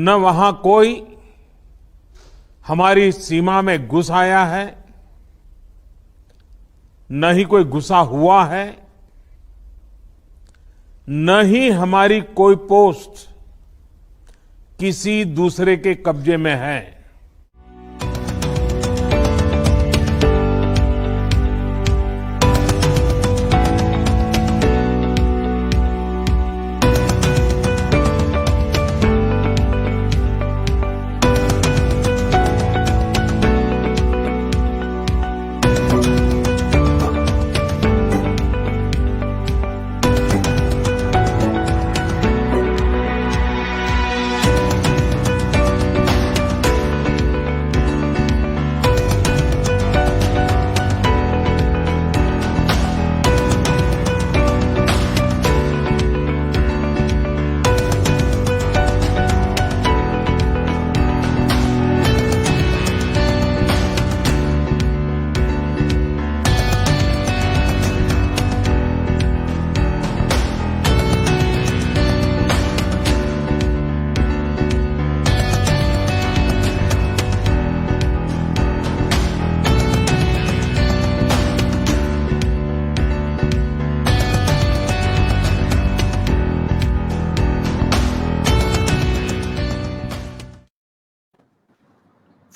न वहां कोई हमारी सीमा में घुस आया है, न ही कोई घुसा हुआ है, न ही हमारी कोई पोस्ट किसी दूसरे के कब्जे में है।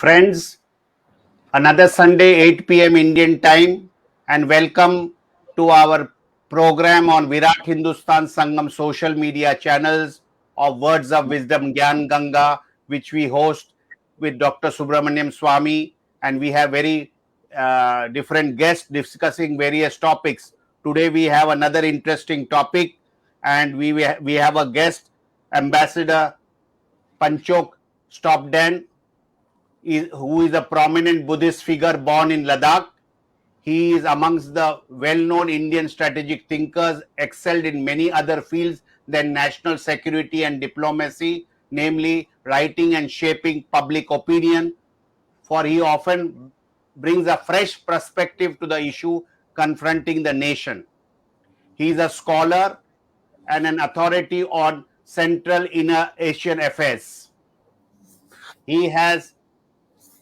Friends, another Sunday 8 p.m. Indian time, and welcome to our program on Virat Hindustan Sangam social media channels of Words of Wisdom Gyan Ganga, which we host with Dr. Subramaniam Swami, and we have very different guests discussing various topics. Today we have another interesting topic, and we have a guest, Ambassador 𝐒𝐴𝐢 𝐏𝐡𝐻𝐡𝐫𝐢, who is a prominent Buddhist figure born in Ladakh. He is amongst the well-known Indian strategic thinkers, excelled in many other fields than national security and diplomacy, namely writing and shaping public opinion, for he often brings a fresh perspective to the issue confronting the nation. He is a scholar and an authority on Central Inner Asian affairs. He has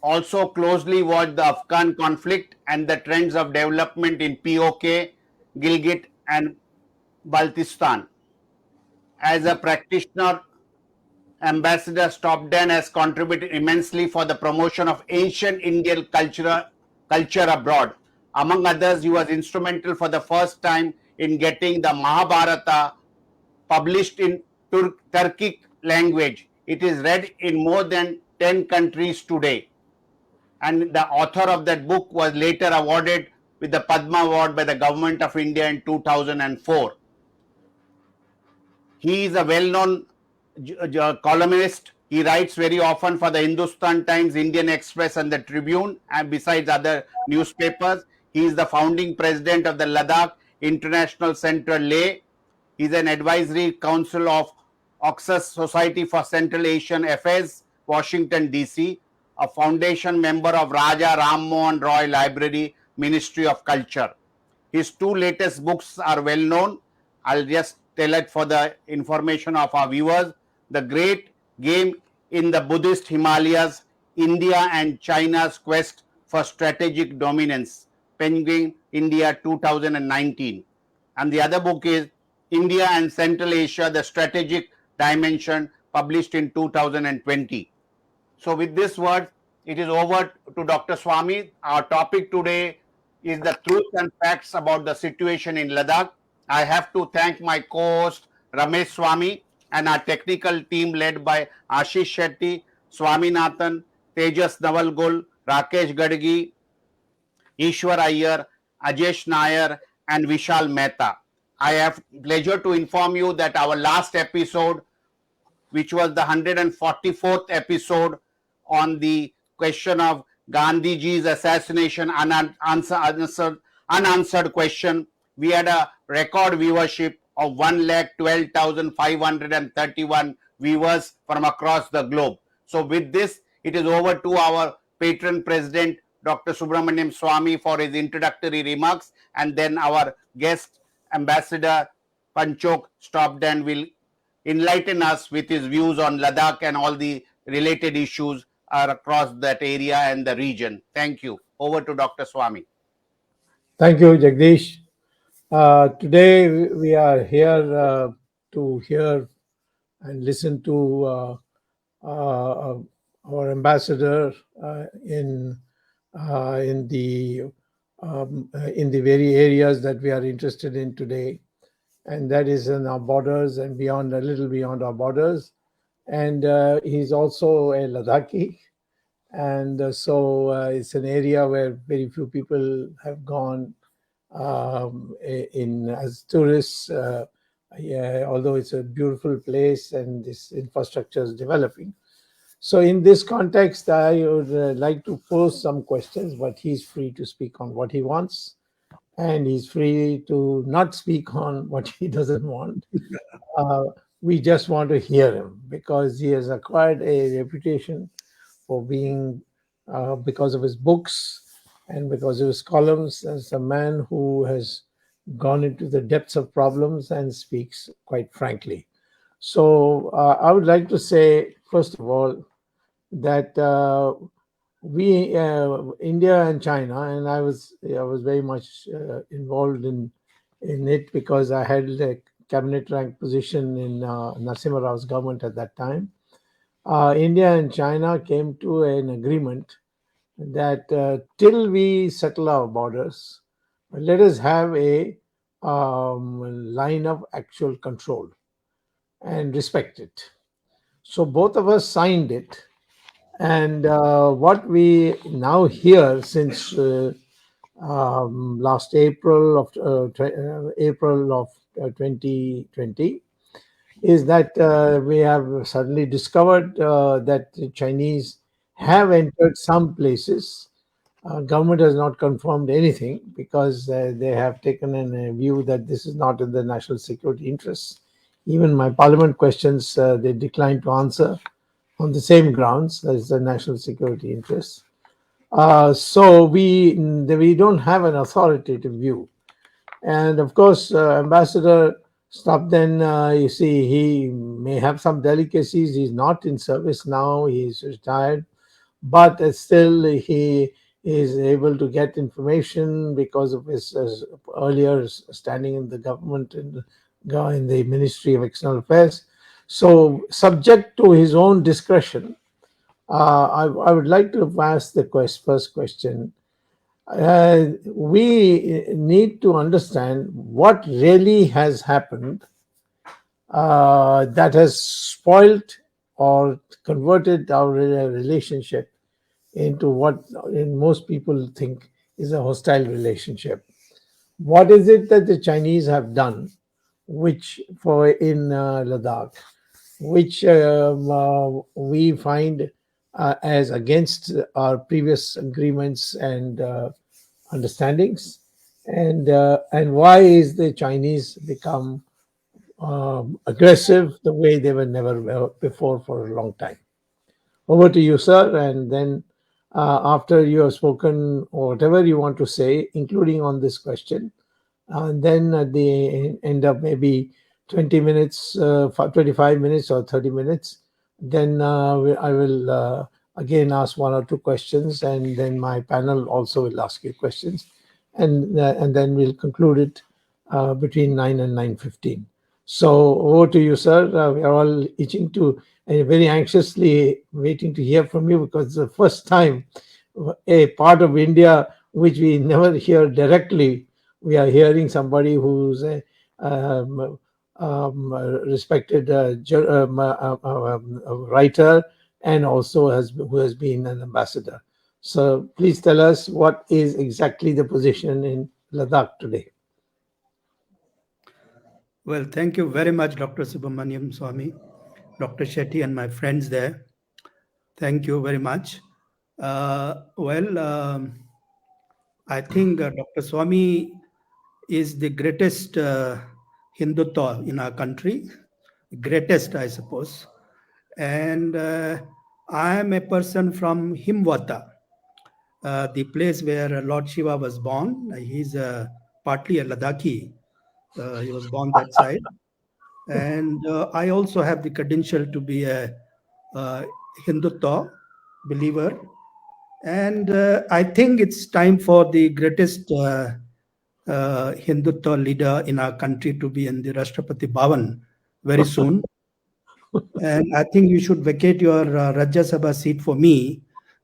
also closely watched the Afghan conflict and the trends of development in POK, Gilgit and Baltistan. As a practitioner, Ambassador 𝐏𝐡𝐻𝐡𝐵𝐢 has contributed immensely for the promotion of ancient Indian culture abroad. Among others, he was instrumental for the first time in getting the Mahabharata published in Turkic language. It is read in more than 10 countries today. And the author of that book was later awarded with the Padma Award by the Government of India in 2004. He is a well-known columnist. He writes very often for the Hindustan Times, Indian Express and the Tribune, and besides other newspapers. He is the founding president of the Ladakh International Center Leh. He is an advisory council of Oxus Society for Central Asian Affairs, Washington, D.C., a foundation member of Raja Ram Mohan Roy Library, Ministry of Culture. His two latest books are well known. I'll just tell it for the information of our viewers. The Great Game in the Buddhist Himalayas, India and China's Quest for Strategic Dominance, Penguin India 2019. And the other book is India and Central Asia, the Strategic Dimension, published in 2020. So with this word, it is over to Dr. Swami. Our topic today is the truth and facts about the situation in Ladakh. I have to thank my co-host Ramesh Swami and our technical team led by Ashish Shetty, Swaminathan, Tejas Navalgul, Rakesh Gadgi, Ishwar Iyer, Ajesh Nair and Vishal Mehta. I have pleasure to inform you that our last episode, which was the 144th episode on the question of Gandhiji's assassination, unanswered question, we had a record viewership of 1,12,531 viewers from across the globe. So with this, it is over to our patron president, Dr. Subramaniam Swami, for his introductory remarks, and then our guest ambassador 𝐒𝐴𝐢 𝐏𝐡𝐻𝐡𝐫𝐢 will enlighten us with his views on Ladakh and all the related issues are across that area and the region. Thank you. Over to Dr. Swami. Thank you, Jagdish. Today we are here to hear and listen to our ambassador in the very areas that we are interested in today, and that is in our borders and beyond, a little beyond our borders. And he's also a Ladakhi, and so it's an area where very few people have gone in as tourists. Yeah, although it's a beautiful place and this infrastructure is developing. So in this context, I would like to pose some questions, but he's free to speak on what he wants, and he's free to not speak on what he doesn't want. We just want to hear him because he has acquired a reputation for being, because of his books and because of his columns, as a man who has gone into the depths of problems and speaks quite frankly. So I would like to say, first of all, that India and China, and I was very much involved in it because I had a cabinet rank position in Narasimha Rao's government at that time. India and China came to an agreement that till we settle our borders, let us have a line of actual control and respect it. So both of us signed it. And what we now hear since last April of 2020 is that we have suddenly discovered that the Chinese have entered some places. Government has not confirmed anything because they have taken a view that this is not in the national security interests. Even my parliament questions, they declined to answer on the same grounds as the national security interests. So we don't have an authoritative view. And of course, Ambassador Stubbs, you see, he may have some delicacies. He's not in service now. He's retired. But still, he is able to get information because of his earlier standing in the government in the Ministry of External Affairs. So, subject to his own discretion, I would like to ask the first question. We need to understand what really has happened that has spoiled or converted our relationship into what most people think is a hostile relationship. What is it that the Chinese have done, which in Ladakh, which we find as against our previous agreements and understandings, and why is the Chinese become aggressive the way they were never before for a long time? Over to you, sir, and then after you have spoken whatever you want to say, including on this question, and then at the end of maybe 20 minutes, 25 minutes or 30 minutes, then I will again ask one or two questions, and then my panel also will ask you questions, and then we'll conclude it between 9 and 9:15. So over to you, sir. We are all itching to and very anxiously waiting to hear from you because it's the first time a part of India which we never hear directly, we are hearing somebody who's a respected writer and also who has been an ambassador. So please tell us what is exactly the position in Ladakh today. Well, thank you very much, Dr. Subramaniam Swami, Dr. Shetty, and my friends there. Thank you very much. I think Dr. Swami is the greatest Hindutva in our country, greatest, I suppose. And I am a person from Himwata, the place where Lord Shiva was born. He's partly a Ladakhi. He was born that side. And I also have the credential to be a Hindutva believer. And I think it's time for the greatest Hindutva leader in our country to be in the Rashtrapati Bhavan very soon. And I think you should vacate your Rajya Sabha seat for me.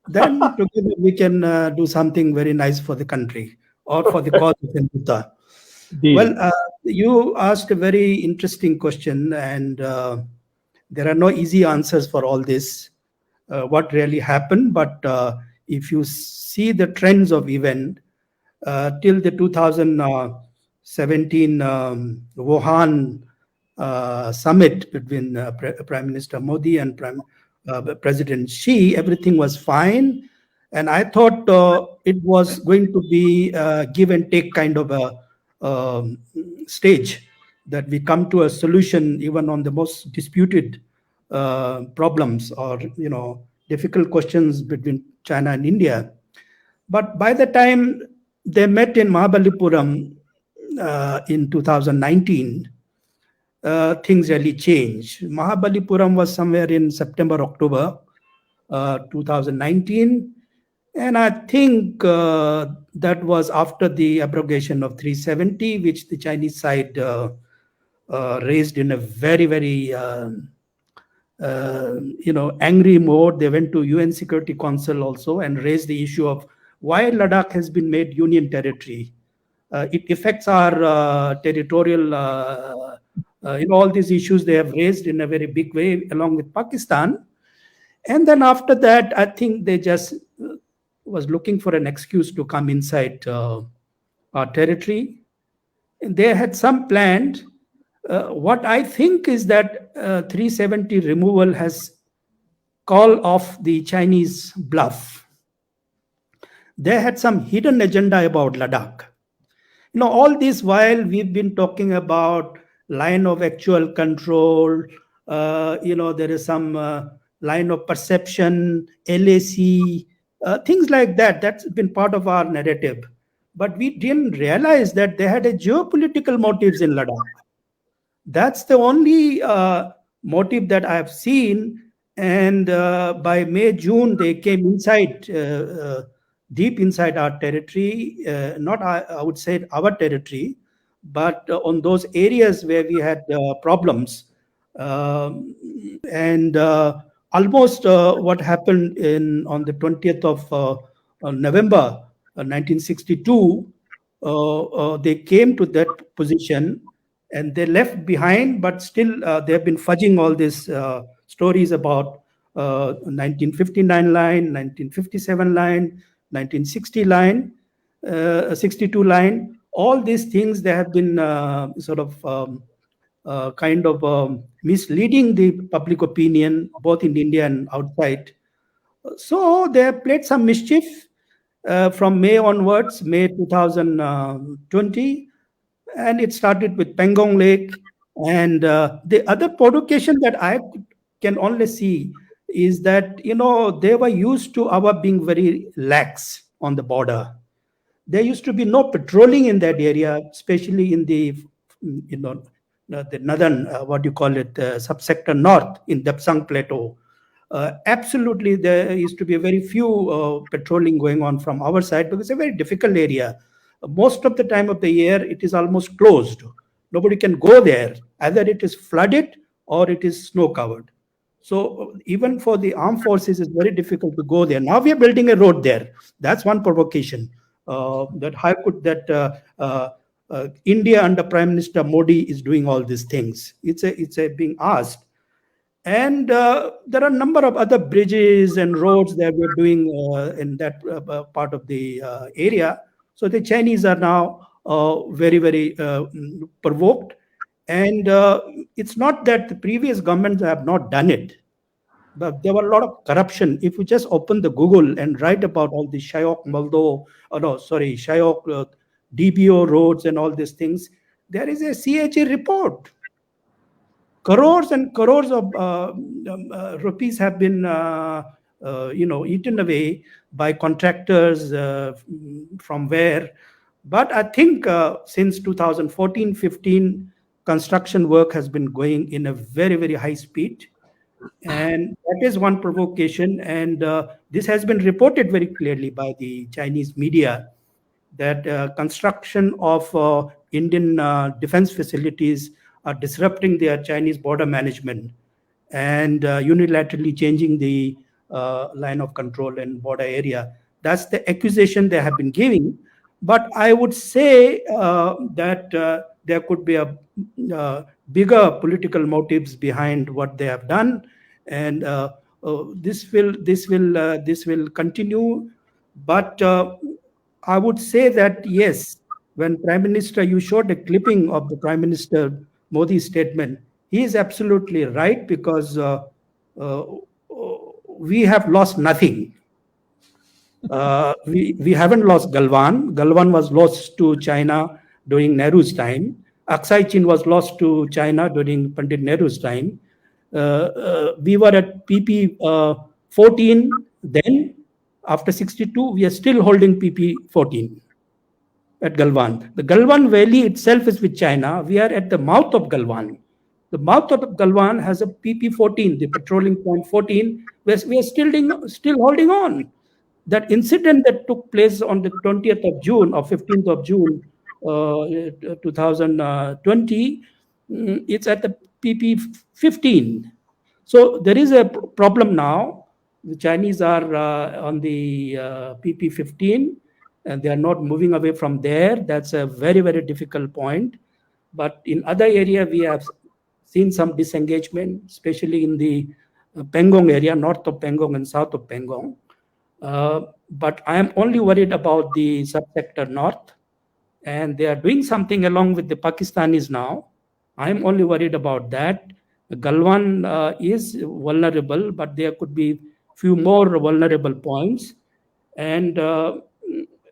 Then together we can do something very nice for the country or for the cause of Hindutva. Well, you asked a very interesting question, and there are no easy answers for all this. What really happened? But if you see the trends of event till the 2017 Wuhan summit between Prime Minister Modi and President Xi, everything was fine. And I thought it was going to be a give and take kind of a stage, that we come to a solution even on the most disputed problems or difficult questions between China and India. But by the time they met in Mahabalipuram in 2019, things really changed. Mahabalipuram was somewhere in September, October 2019. And I think that was after the abrogation of 370, which the Chinese side raised in a very, very angry mode. They went to UN Security Council also and raised the issue of why Ladakh has been made union territory. It affects our territorial, all these issues they have raised in a very big way along with Pakistan. And then after that, I think they just was looking for an excuse to come inside our territory. And they had some planned. What I think is that 370 removal has called off the Chinese bluff. They had some hidden agenda about Ladakh. All this while we've been talking about line of actual control, there is some line of perception, LAC, things like that. That's been part of our narrative. But we didn't realize that they had a geopolitical motives in Ladakh. That's the only motive that I have seen. And by May, June, they came inside, deep inside our territory, not I would say our territory, but on those areas where we had problems. And almost what happened on the 20th of November 1962, they came to that position and they left behind, but still they have been fudging all these stories about 1959 line, 1957 line, 1960 line, 62 line. All these things, they have been misleading the public opinion, both in India and outside. So they have played some mischief from May onwards, May 2020. And it started with Pangong Lake. And the other provocation that I can only see is that, they were used to our being very lax on the border. There used to be no patrolling in that area, especially in the, the northern, subsector north in Dapsang Plateau. Absolutely, there used to be a very few patrolling going on from our side because it's a very difficult area. Most of the time of the year, it is almost closed. Nobody can go there. Either it is flooded or it is snow covered. So even for the armed forces, it's very difficult to go there. Now we are building a road there. That's one provocation. India under Prime Minister Modi is doing all these things. It's a being asked. And there are a number of other bridges and roads that we're doing in that part of the area. So the Chinese are now very, very provoked. And it's not that the previous governments have not done it, but there were a lot of corruption. If you just open the Google and write about all the Shyok DBO roads and all these things, there is a CHA report. Crores and crores of rupees have been eaten away by contractors from where. But I think since 2014-15, construction work has been going in a very, very high speed. And that is one provocation. And this has been reported very clearly by the Chinese media that construction of Indian defense facilities are disrupting their Chinese border management and unilaterally changing the line of control and border area. That's the accusation they have been giving. But I would say that there could be a bigger political motives behind what they have done, and this will continue. But I would say that yes, when Prime Minister, you showed a clipping of the Prime Minister Modi's statement, he is absolutely right, because we have lost nothing. We haven't lost Galwan. Galwan was lost to China during Nehru's time. Aksai Chin was lost to China during Pandit Nehru's time. We were at PP 14 then. After 62, we are still holding PP 14 at Galwan. The Galwan Valley itself is with China. We are at the mouth of Galwan. The mouth of Galwan has a PP 14, the patrolling point 14, where we are still holding on. That incident that took place on the 20th of June or 15th of June 2020, it's at the PP 15. So there is a problem now. The Chinese are on the PP 15, and they are not moving away from there. That's a very, very difficult point. But in other area, we have seen some disengagement, especially in the Pangong area, north of Pangong and south of Pangong. But I am only worried about the subsector north, and they are doing something along with the Pakistanis now. I am only worried about that. Galwan is vulnerable, but there could be few more vulnerable points, and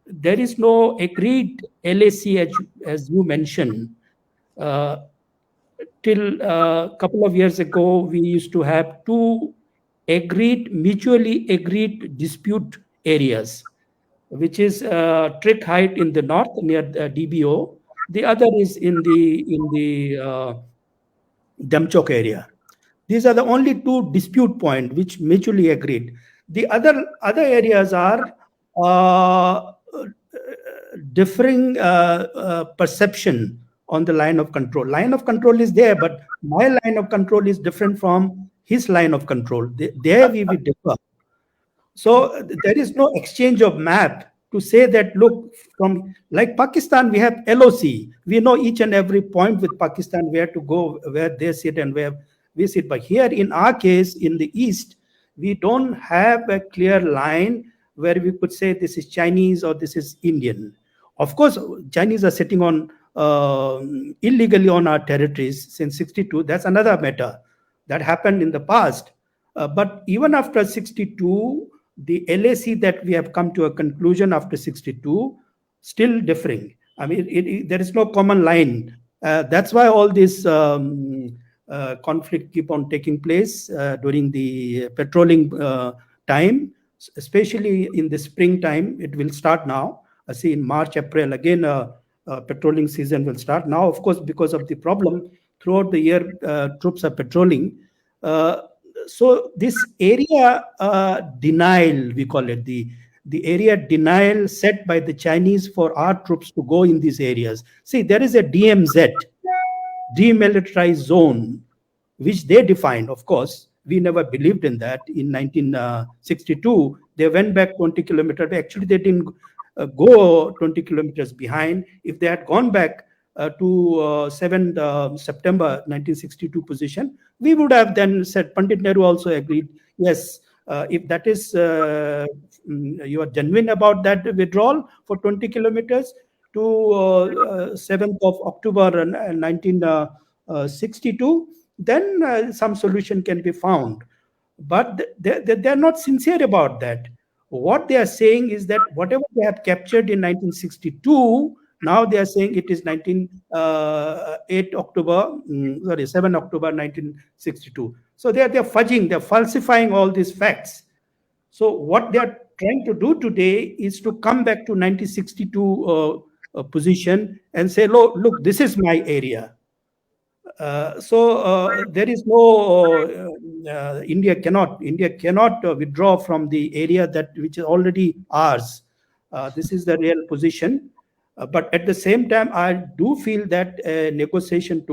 there is no agreed LAC as you mentioned. Till a couple of years ago, we used to have two mutually agreed dispute areas, which is Trick Height in the north near DBO. The other is in the Damchok area. These are the only two dispute points which mutually agreed. The other areas are differing perception on the line of control. Line of control is there, but my line of control is different from his line of control. There we will differ. So there is no exchange of map to say that, look, from like Pakistan, we have LOC. We know each and every point with Pakistan, where to go, where they sit and where we sit. But here in our case, in the East, we don't have a clear line where we could say this is Chinese or this is Indian. Of course, Chinese are sitting on illegally on our territories since 62. That's another matter that happened in the past. But even after 62, the LAC that we have come to a conclusion after 62, still differing. I mean, there is no common line. That's why all this conflict keep on taking place during the patrolling time, especially in the springtime. It will start now. I see in March, April, again, patrolling season will start. Now, of course, because of the problem, throughout the year, troops are patrolling. So this area denial, we call it, the area denial set by the Chinese for our troops to go in these areas. See, there is a DMZ, demilitarized zone, which they defined. Of course, we never believed in that. In 1962, they went back 20 kilometers. Actually, they didn't go 20 kilometers behind. If they had gone back to 7th September 1962 position, we would have then said, Pandit Nehru also agreed, yes, if that is, you are genuine about that withdrawal for 20 kilometers to 7th of October 1962, then some solution can be found. But they're not sincere about that. What they are saying is that whatever they have captured in 1962, now they are saying it is 7 October 1962. So they are fudging, they're falsifying all these facts. So what they are trying to do today is to come back to 1962 position and say, look, this is my area. So there is no India cannot withdraw from the area that which is already ours. This is the real position. But at the same time, I do feel that a negotiation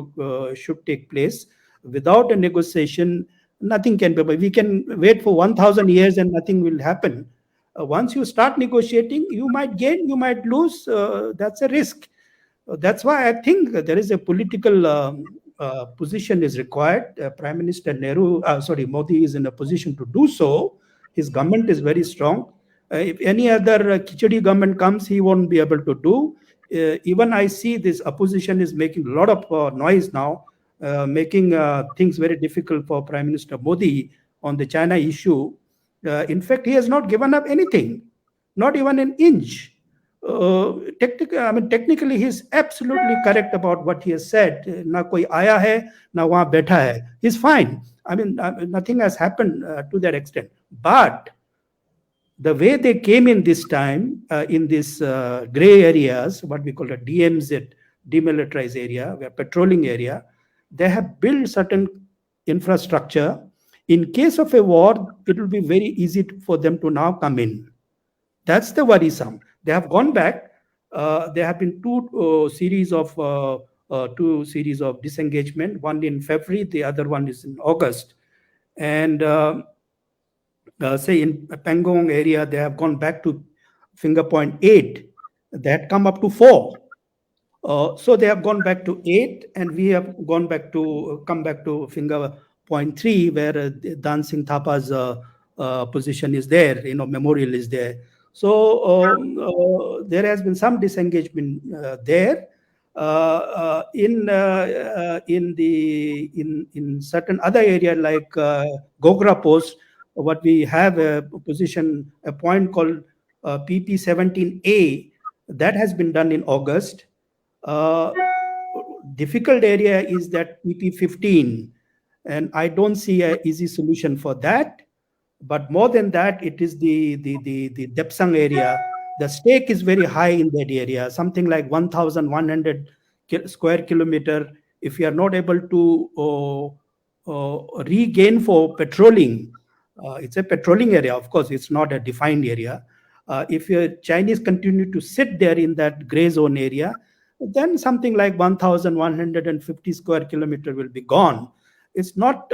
should take place. Without a negotiation, nothing can be. We can wait for 1,000 years and nothing will happen. Once you start negotiating, you might gain, you might lose. That's a risk. That's why I think there is a political position is required. Prime Minister Modi is in a position to do so. His government is very strong. If any other Khichdi government comes, he won't be able to do. Even I see this opposition is making a lot of noise now, making things very difficult for Prime Minister Modi on the China issue. In fact, he has not given up anything, not even an inch. Technically, he's absolutely correct about what he has said. Na koi aaya hai, na wahan betha hai. He's fine. Nothing has happened to that extent. But the way they came in this time, in these gray areas, what we call a DMZ, demilitarized area, where patrolling area, they have built certain infrastructure. In case of a war, it will be very easy for them to now come in. That's the worrisome. They have gone back. There have been two series of disengagement. One in February, the other one is in August. And say in Pangong area, they have gone back to finger point 8. They had come up to 4. So they have gone back to 8, and we have come back to finger point 3, where Dan Singh Thapa's position is there. Memorial is there. So there has been some disengagement there. In certain other area like Gogra Post, what we have a point called PP17A, that has been done in August. Difficult area is that PP15, and I don't see an easy solution for that. But more than that, it is the Depsang area. The stake is very high in that area, something like 1,100 square kilometer. If you are not able to regain for patrolling, it's a patrolling area. Of course, it's not a defined area. If your Chinese continue to sit there in that gray zone area, then something like 1,150 square kilometer will be gone. It's not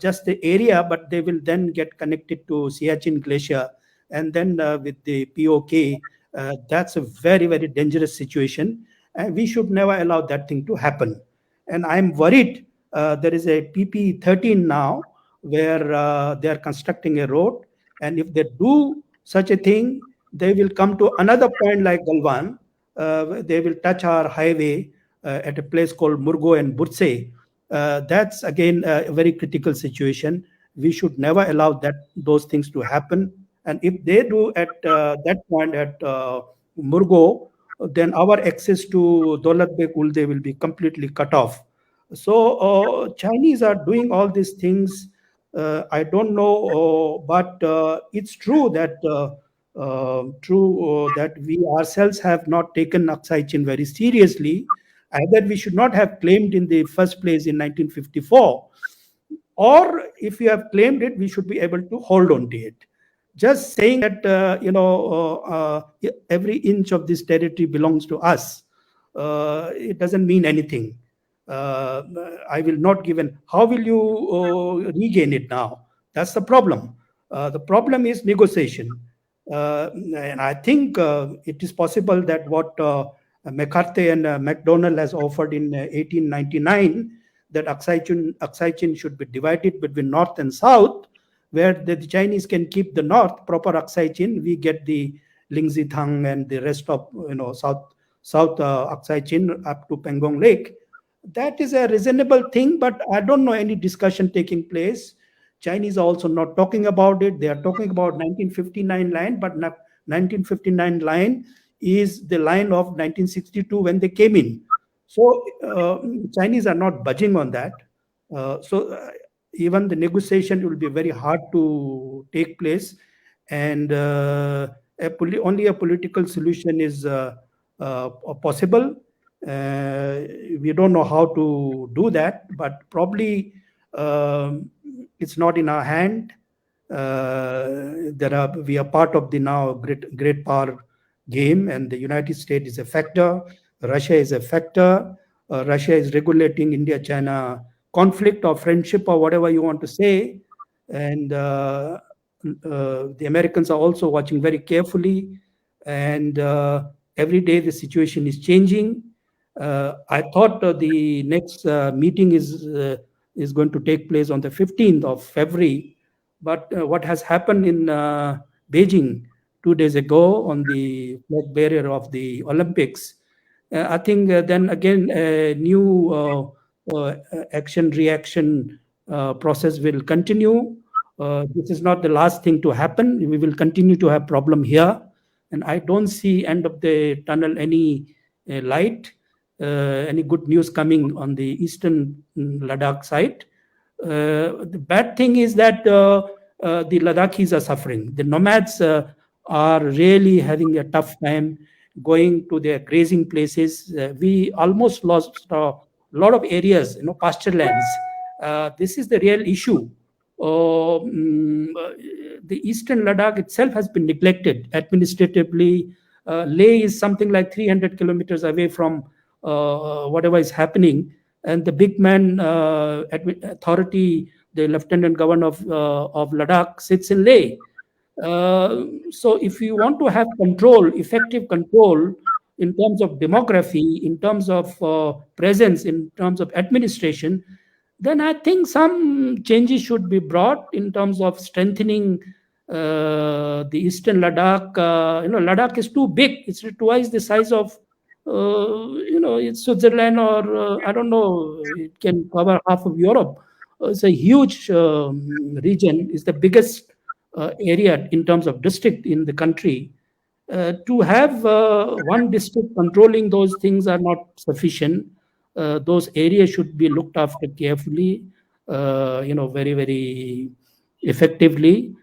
just the area, but they will then get connected to Siachen Glacier, and then with the POK, that's a very, very dangerous situation, and we should never allow that thing to happen. And I'm worried. There is a PP13 now, where they are constructing a road, and if they do such a thing, they will come to another point like Galwan. They will touch our highway at a place called Murgo and Burse. That's again a very critical situation. We should never allow those things to happen. And if they do at that point at Murgo, then our access to Daulat Beg Ulde will be completely cut off. So Chinese are doing all these things. I don't know, but it's true that that we ourselves have not taken 𝐒𝐡𝐫𝐢 very seriously. Either we should not have claimed in the first place in 1954, or if we have claimed it, we should be able to hold on to it. Just saying that every inch of this territory belongs to us, it doesn't mean anything. I will not give an. How will you regain it now? That's the problem. The problem is negotiation, and I think it is possible that what McCarthy and MacDonald has offered in 1899, that 𝐒𝐡𝐫𝐢 should be divided between North and South, where the Chinese can keep the North, proper 𝐒𝐡𝐫𝐢, we get the Lingzithang and the rest of South 𝐒𝐡𝐫𝐢 up to Pangong Lake. That is a reasonable thing, but I don't know any discussion taking place. Chinese are also not talking about it. They are talking about 1959 line, but 1959 line is the line of 1962 when they came in. So Chinese are not budging on that. Even the negotiation will be very hard to take place, and only a political solution is possible. We don't know how to do that, but probably it's not in our hand. We are part of the now great power game, and the United States is a factor. Russia is a factor. Russia is regulating India-China conflict or friendship or whatever you want to say, and the Americans are also watching very carefully. And every day the situation is changing. I thought the next meeting is going to take place on the 15th of February. But what has happened in Beijing 2 days ago on the flag bearer of the Olympics, I think then again a new action reaction process will continue. This is not the last thing to happen. We will continue to have problem here, and I don't see end of the tunnel any light, any good news coming on the eastern Ladakh side. The bad thing is that the Ladakhis are suffering. The nomads are really having a tough time going to their grazing places. We almost lost a lot of areas, pasture lands. This is the real issue. The eastern Ladakh itself has been neglected administratively. Leh is something like 300 kilometers away from whatever is happening. And the big man authority, the lieutenant governor of Ladakh, sits in Leh. So if you want to have control, effective control in terms of demography, in terms of presence, in terms of administration, then I think some changes should be brought in terms of strengthening the eastern Ladakh. Ladakh is too big. It's twice the size of it's Switzerland, or I don't know, it can cover half of Europe. It's a huge region. It's the biggest area in terms of district in the country. To have one district controlling those things are not sufficient. Those areas should be looked after carefully, very, very effectively.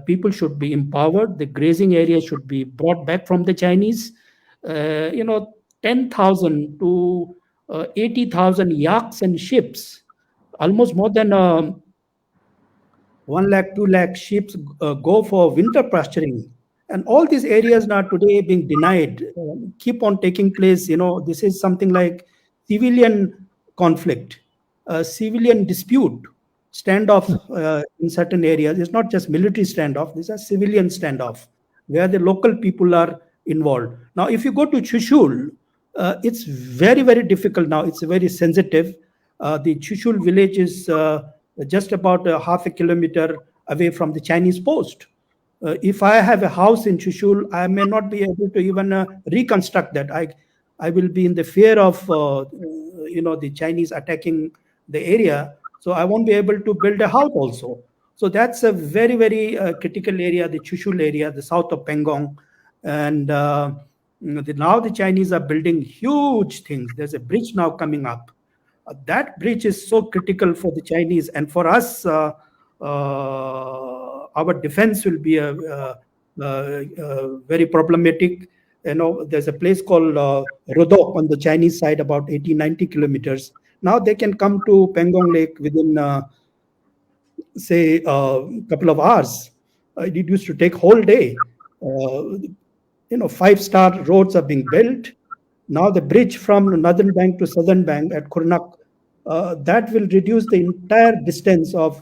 People should be empowered. The grazing area should be brought back from the Chinese. 10,000 to 80,000 yaks and sheep, almost more than 1 lakh, 2 lakh sheep go for winter pasturing. And all these areas now today being denied, keep on taking place. This is something like civilian conflict, civilian dispute, standoff in certain areas. It's not just military standoff, these are civilian standoff where the local people are involved. Now, if you go to Chushul, it's very, very difficult now. It's very sensitive. The Chushul village is just about half a kilometer away from the Chinese post. If I have a house in Chushul, I may not be able to even reconstruct that. I will be in the fear of the Chinese attacking the area, so I won't be able to build a house also. So that's a very, very critical area, the Chushul area, the south of Pangong. And now the Chinese are building huge things. There's a bridge now coming up. That bridge is so critical for the Chinese, and for us, our defense will be very problematic. There's a place called Rodok on the Chinese side, about 80-90 kilometers. Now they can come to Pangong Lake within, say, a couple of hours. It used to take whole day. 5-star roads are being built. Now the bridge from northern bank to southern bank at Kurnak, that will reduce the entire distance of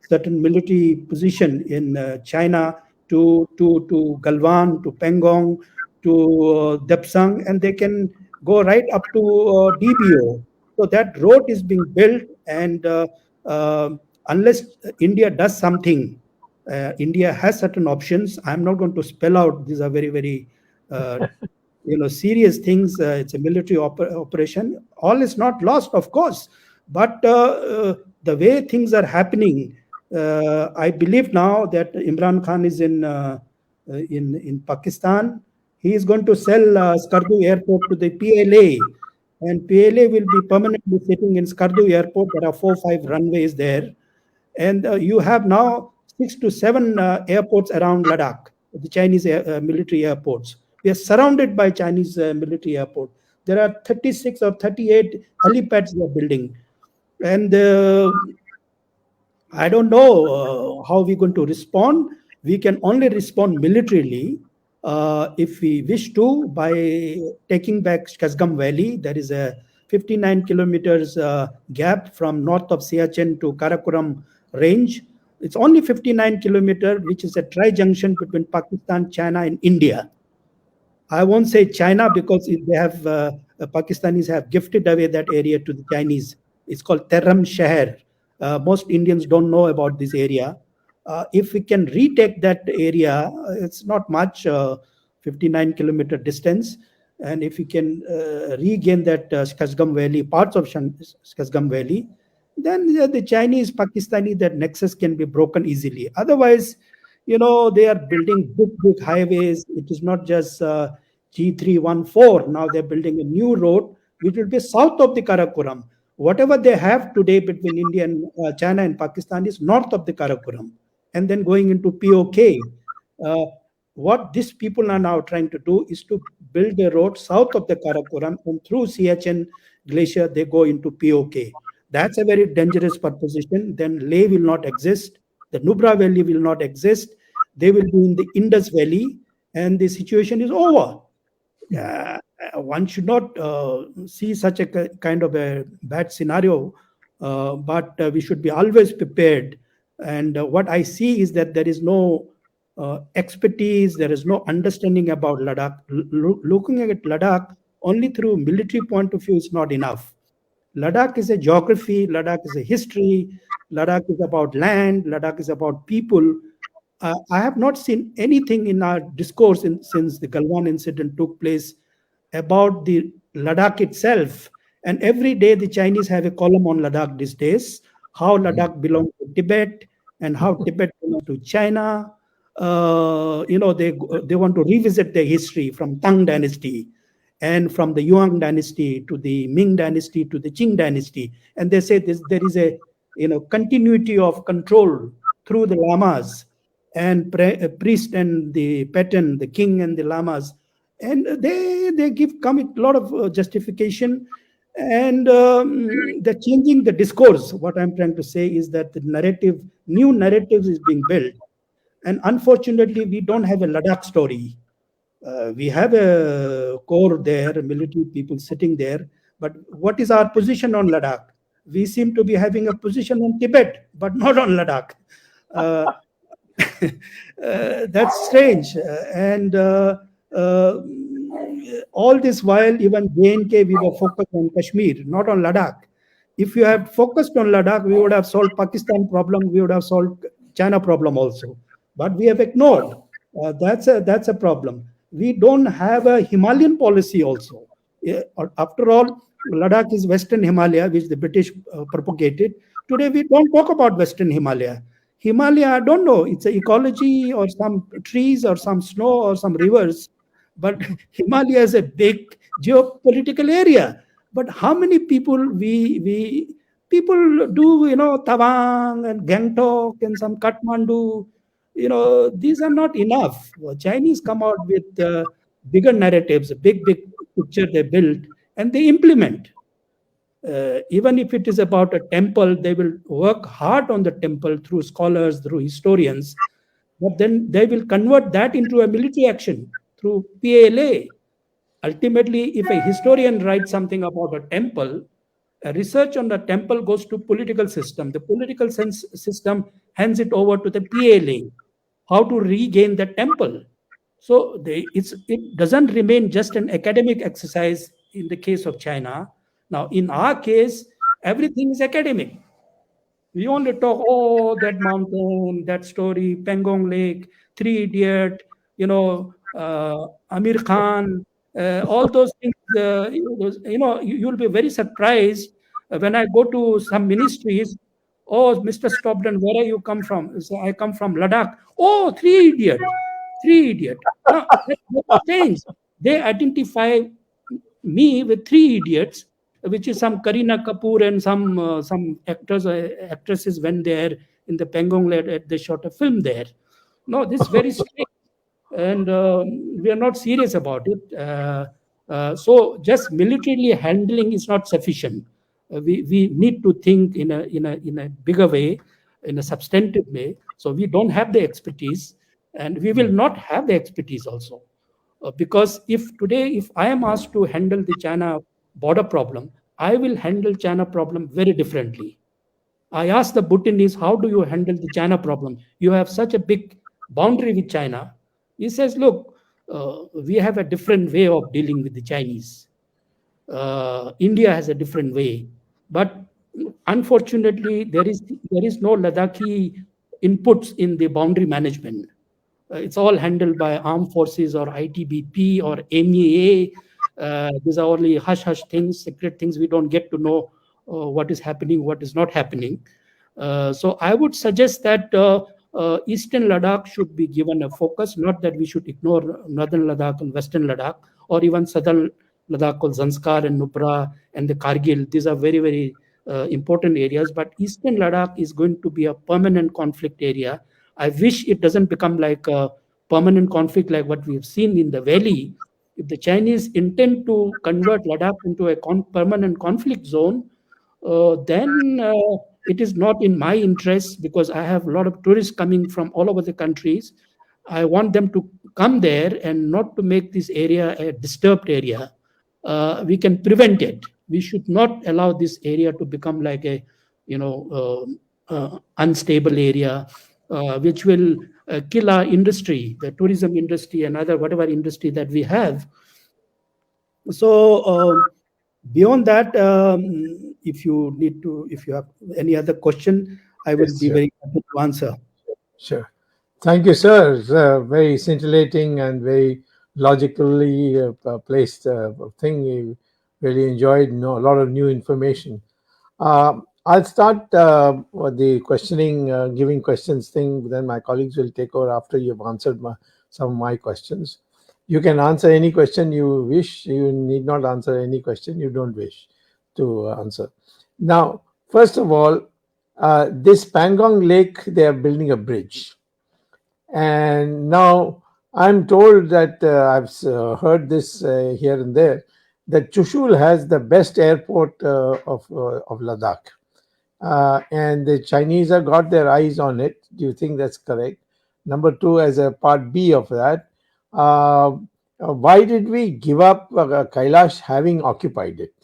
certain military position in China to Galwan, to Pangong, to Depsang, and they can go right up to DBO. So that road is being built, and unless India does something, India has certain options. I'm not going to spell out. These are very, very serious things. It's a military operation. All is not lost, of course, but the way things are happening, I believe now that Imran Khan is in Pakistan. He is going to sell Skardu Airport to the PLA, and PLA will be permanently sitting in Skardu Airport. There are 4-5 runways there, and you have now 6 to 7 airports around Ladakh, the Chinese military airports. We are surrounded by Chinese military airport. There are 36 or 38 helipads they are building. And I don't know how we're going to respond. We can only respond militarily if we wish to, by taking back 𝐶𝐫𝐲 Valley. There is a 59 kilometers gap from north of Siachen to Karakoram range. It's only 59 kilometers, which is a tri-junction between Pakistan, China, and India. I won't say China because they have Pakistanis have gifted away that area to the Chinese. It's called Terram Shahar. Most Indians don't know about this area. If we can retake that area, it's not much, 59-kilometer distance. And if we can regain that 𝐶𝐫𝐲 Valley, parts of 𝐶𝐫𝐲 Valley, then the Chinese, Pakistani, that nexus can be broken easily. Otherwise, they are building big highways. It is not just G314. Now they're building a new road, which will be south of the Karakoram. Whatever they have today between India and China and Pakistan is north of the Karakoram, and then going into POK. What these people are now trying to do is to build a road south of the Karakoram, and through Siachen Glacier, they go into POK. That's a very dangerous proposition. Then Leh will not exist. The Nubra Valley will not exist. They will be in the Indus Valley, and the situation is over. One should not see such a kind of a bad scenario, but we should be always prepared. And what I see is that there is no expertise, there is no understanding about Ladakh. Looking at Ladakh only through military point of view is not enough. Ladakh is a geography, Ladakh is a history, Ladakh is about land, Ladakh is about people. I have not seen anything in our discourse since the Galwan incident took place about the Ladakh itself. And every day the Chinese have a column on Ladakh these days, how Ladakh belongs to Tibet and how Tibet belongs to China. They want to revisit their history from Tang dynasty and from the Yuan dynasty to the Ming dynasty to the Qing dynasty. And they say there is a continuity of control through the lamas and priest and the pattern, the king and the lamas. And they come with a lot of justification, and they're changing the discourse. What I'm trying to say is that the narrative, new narratives is being built. And unfortunately, we don't have a Ladakh story. We have a core there, military people sitting there. But what is our position on Ladakh? We seem to be having a position on Tibet, but not on Ladakh. That's strange. And all this while, even J&K, we were focused on Kashmir, not on Ladakh. If you had focused on Ladakh, we would have solved Pakistan problem, we would have solved China problem also. But we have ignored. That's a problem. We don't have a Himalayan policy also. After all, Ladakh is Western Himalaya, which the British propagated. Today, we don't talk about Western Himalaya. Himalaya, I don't know, it's an ecology or some trees or some snow or some rivers. But Himalaya is a big geopolitical area. But how many people people do, Tawang and Gangtok and some Kathmandu, these are not enough. Chinese come out with bigger narratives, a big picture they build, and they implement. Even if it is about a temple, they will work hard on the temple through scholars, through historians, but then they will convert that into a military action through PALA. Ultimately, if a historian writes something about a temple, a research on the temple goes to political system. The political system hands it over to the PALA, how to regain the temple. So it doesn't remain just an academic exercise in the case of China. Now, in our case, everything is academic. We only talk, that mountain, that story, Pangong Lake, Three Idiot, Amir Khan, all those things. You'll be very surprised when I go to some ministries. Oh, Mr. Stobden, where are you come from? So I come from Ladakh. Oh, Three Idiot. Now, that's changed. They identify me with Three Idiots, which is some Kareena Kapoor and some actresses went there in the Pangong Lake. They shot a film there. No, this is very strange, and we are not serious about it. So just militarily handling is not sufficient. We need to think in a bigger way, in a substantive way. So we don't have the expertise, and we will not have the expertise also. Because if I am asked to handle the China border problem, I will handle China problem very differently. I asked the Bhutanese, how do you handle the China problem? You have such a big boundary with China. He says, look, we have a different way of dealing with the Chinese. India has a different way. But unfortunately, there is no Ladakhi inputs in the boundary management. It's all handled by armed forces or ITBP or MEA. These are only hush-hush things, secret things. We don't get to know what is happening, what is not happening. So I would suggest that Eastern Ladakh should be given a focus, not that we should ignore Northern Ladakh and Western Ladakh, or even Southern Ladakh called Zanskar and Nubra and the Kargil. These are very, very important areas. But Eastern Ladakh is going to be a permanent conflict area. I wish it doesn't become like a permanent conflict like what we've seen in the valley. If the Chinese intend to convert Ladakh into a permanent conflict zone, then it is not in my interest, because I have a lot of tourists coming from all over the countries. I want them to come there and not to make this area a disturbed area. We can prevent it. We should not allow this area to become like a, unstable area, which will kill our industry, the tourism industry and other whatever industry that we have. So beyond that, if you have any other question, I will be very happy to answer. Sure. Thank you, sir. It's a very scintillating and very logically placed thing. We really enjoyed a lot of new information. I'll start with the questioning, giving questions thing. Then my colleagues will take over after you've answered some of my questions. You can answer any question you wish. You need not answer any question you don't wish to answer. Now, first of all, this Pangong Lake, they are building a bridge. And now I'm told that I've heard this here and there, that Chushul has the best airport of Ladakh. And the Chinese have got their eyes on it. Do you think that's correct? Number two, as a part B of that, why did we give up Kailash having occupied it?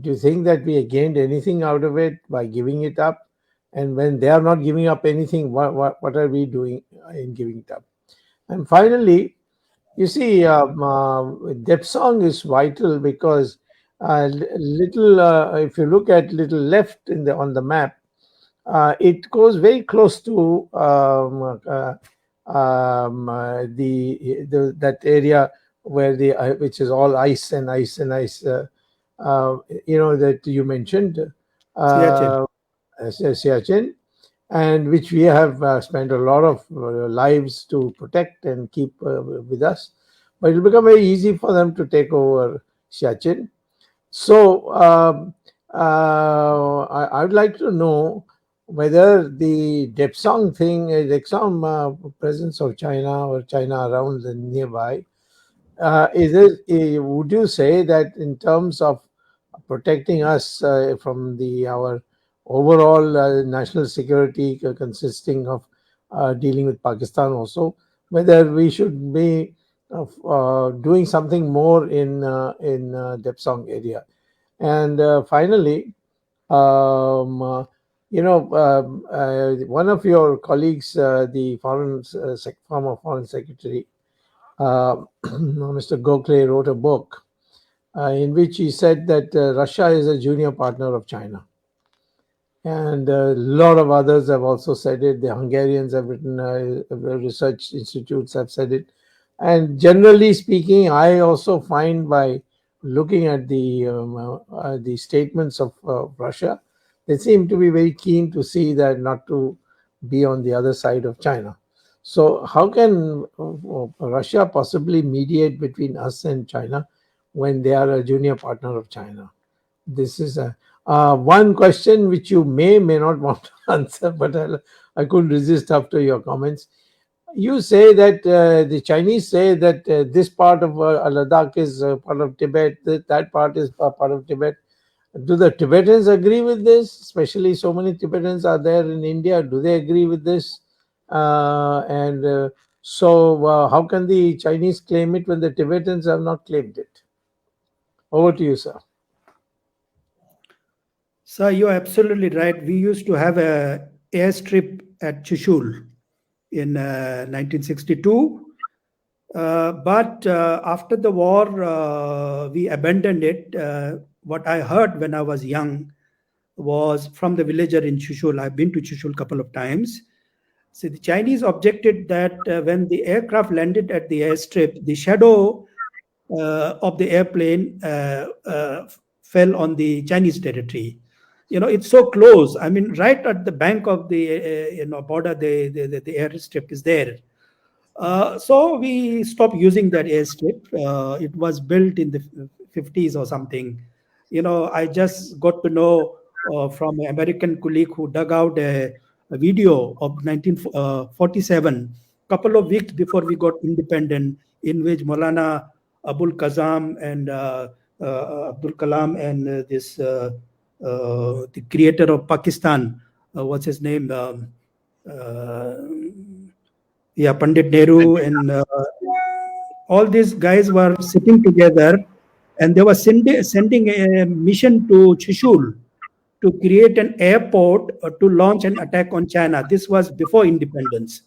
Do you think that we gained anything out of it by giving it up? And when they are not giving up anything, what are we doing in giving it up? And finally, you see, Depsong is vital because if you look at little left on the map, it goes very close to that area where which is all ice, that you mentioned, Siachen, and which we have spent a lot of lives to protect and keep with us. But it will become very easy for them to take over Siachen. So I would like to know whether the Depsong thing, Depsong presence of China or China around the nearby, would you say that in terms of protecting us from our overall national security consisting of dealing with Pakistan also, whether we should be doing something more in Depsong area? And finally, one of your colleagues, the former foreign secretary, Mr. Gokhale, wrote a book in which he said that Russia is a junior partner of China. And a lot of others have also said it. The Hungarians have written, research institutes have said it. And generally speaking, I also find by looking at the statements of Russia, they seem to be very keen to see that not to be on the other side of China. So how can Russia possibly mediate between us and China when they are a junior partner of China? This is one question which you may not want to answer, but I couldn't resist after your comments. You say that the Chinese say that this part of Ladakh is part of Tibet, that part is part of Tibet. Do the Tibetans agree with this? Especially so many Tibetans are there in India. Do they agree with this? So how can the Chinese claim it when the Tibetans have not claimed it? Over to you, sir. Sir, you're absolutely right. We used to have a airstrip at Chushul in 1962. But after the war, we abandoned it. What I heard when I was young was from the villager in Chushul. I've been to Chushul a couple of times. So the Chinese objected that when the aircraft landed at the airstrip, the shadow of the airplane fell on the Chinese territory. It's so close. I mean, right at the bank of the border, the airstrip is there. So we stopped using that airstrip. It was built in the 50s or something. I just got to know from an American colleague who dug out a video of 1947, couple of weeks before we got independent, in which Maulana Abul Kazam and Abdul Kalam and the creator of Pakistan, what's his name? Pandit Nehru and all these guys were sitting together, and they were sending a mission to Chushul to create an airport to launch an attack on China. This was before independence.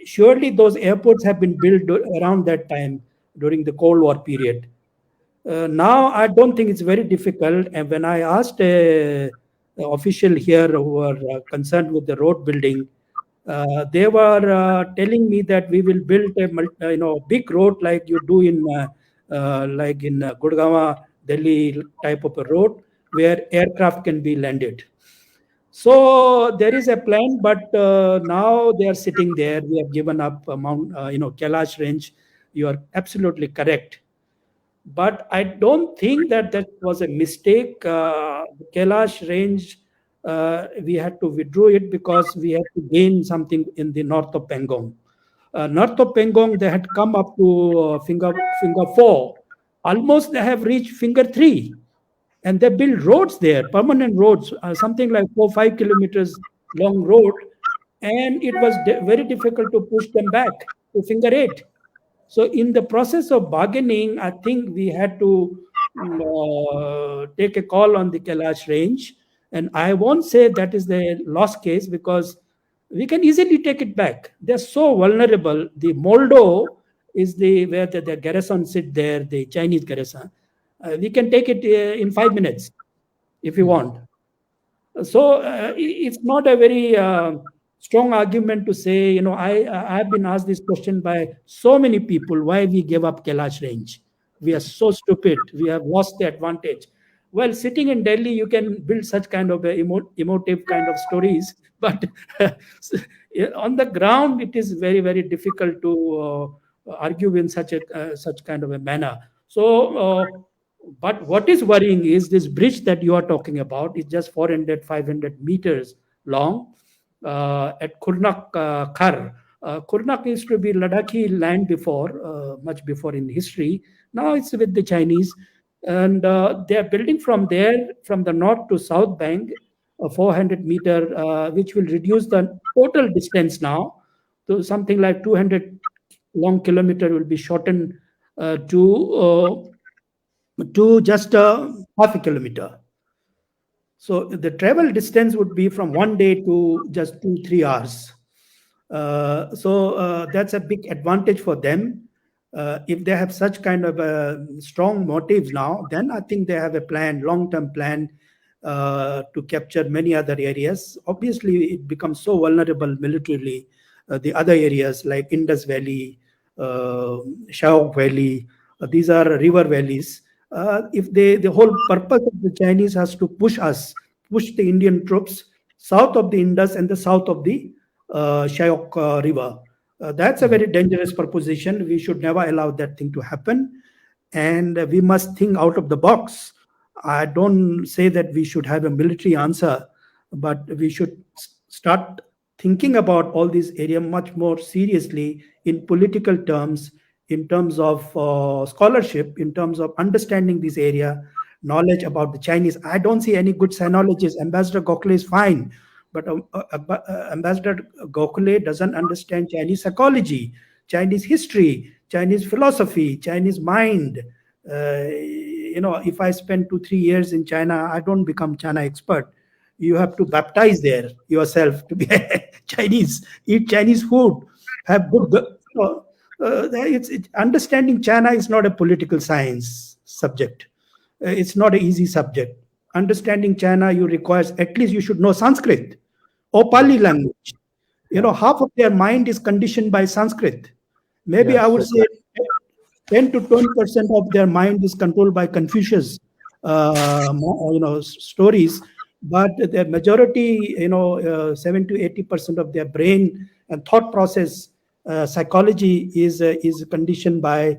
Surely those airports have been built around that time during the Cold War period. Now I don't think it's very difficult. And when I asked an official here who were concerned with the road building, they were telling me that we will build a big road like you do in Gurgaon, Delhi type of a road where aircraft can be landed. So there is a plan, but now they are sitting there. We have given up Kailash range. You are absolutely correct. But I don't think that was a mistake. Kailash range, we had to withdraw it because we had to gain something in the north of Pangong. North of Pangong, they had come up to finger 4. Almost they have reached finger 3. And they built roads there, permanent roads, something like 4-5 kilometers long road. And it was very difficult to push them back to finger 8. So in the process of bargaining, I think we had to take a call on the Kailash range. And I won't say that is the lost case because we can easily take it back. They're so vulnerable. The Moldo is where the garrison sit there, the Chinese garrison. We can take it in 5 minutes if you want. So it's not a very strong argument to say, I've been asked this question by so many people, why we gave up Kailash range. We are so stupid. We have lost the advantage. Well, sitting in Delhi, you can build such kind of emotive kind of stories, but on the ground, it is very, very difficult to argue in such kind of a manner. So, but what is worrying is this bridge that you are talking about is just 400, 500 meters long at Kurnak Khar. Kurnak used to be Ladakhi land before, much before in history. Now it's with the Chinese. And they are building from there, from the north to south bank, a 400 meter, which will reduce the total distance now to something like 200 long kilometer will be shortened to just half a kilometer. So the travel distance would be from 1 day to just 2-3 hours. So that's a big advantage for them. If they have such kind of strong motives now, then I think they have a plan, long-term plan to capture many other areas. Obviously, it becomes so vulnerable militarily. The other areas like Indus Valley, Xiao Valley, these are river valleys. If the whole purpose of the Chinese has to push the Indian troops south of the Indus and the south of the Shyok River. That's a very dangerous proposition. We should never allow that thing to happen. And we must think out of the box. I don't say that we should have a military answer, but we should start thinking about all these area much more seriously in political terms, in terms of scholarship, in terms of understanding this area, knowledge about the Chinese. I don't see any good sinologists. Ambassador Gokhale is fine, but Ambassador Gokhale doesn't understand Chinese psychology, Chinese history, Chinese philosophy, Chinese mind. If I spend 2-3 years in China, I don't become China expert. You have to baptize there yourself to be Chinese, eat Chinese food, have good. Understanding China is not a political science subject. It's not an easy subject. Understanding China, you requires at least you should know Sanskrit or Pali language. Half of their mind is conditioned by Sanskrit. Maybe I would say 10 to 20% of their mind is controlled by Confucius, stories, but the majority, 7 to 80% of their brain and thought process, psychology is conditioned by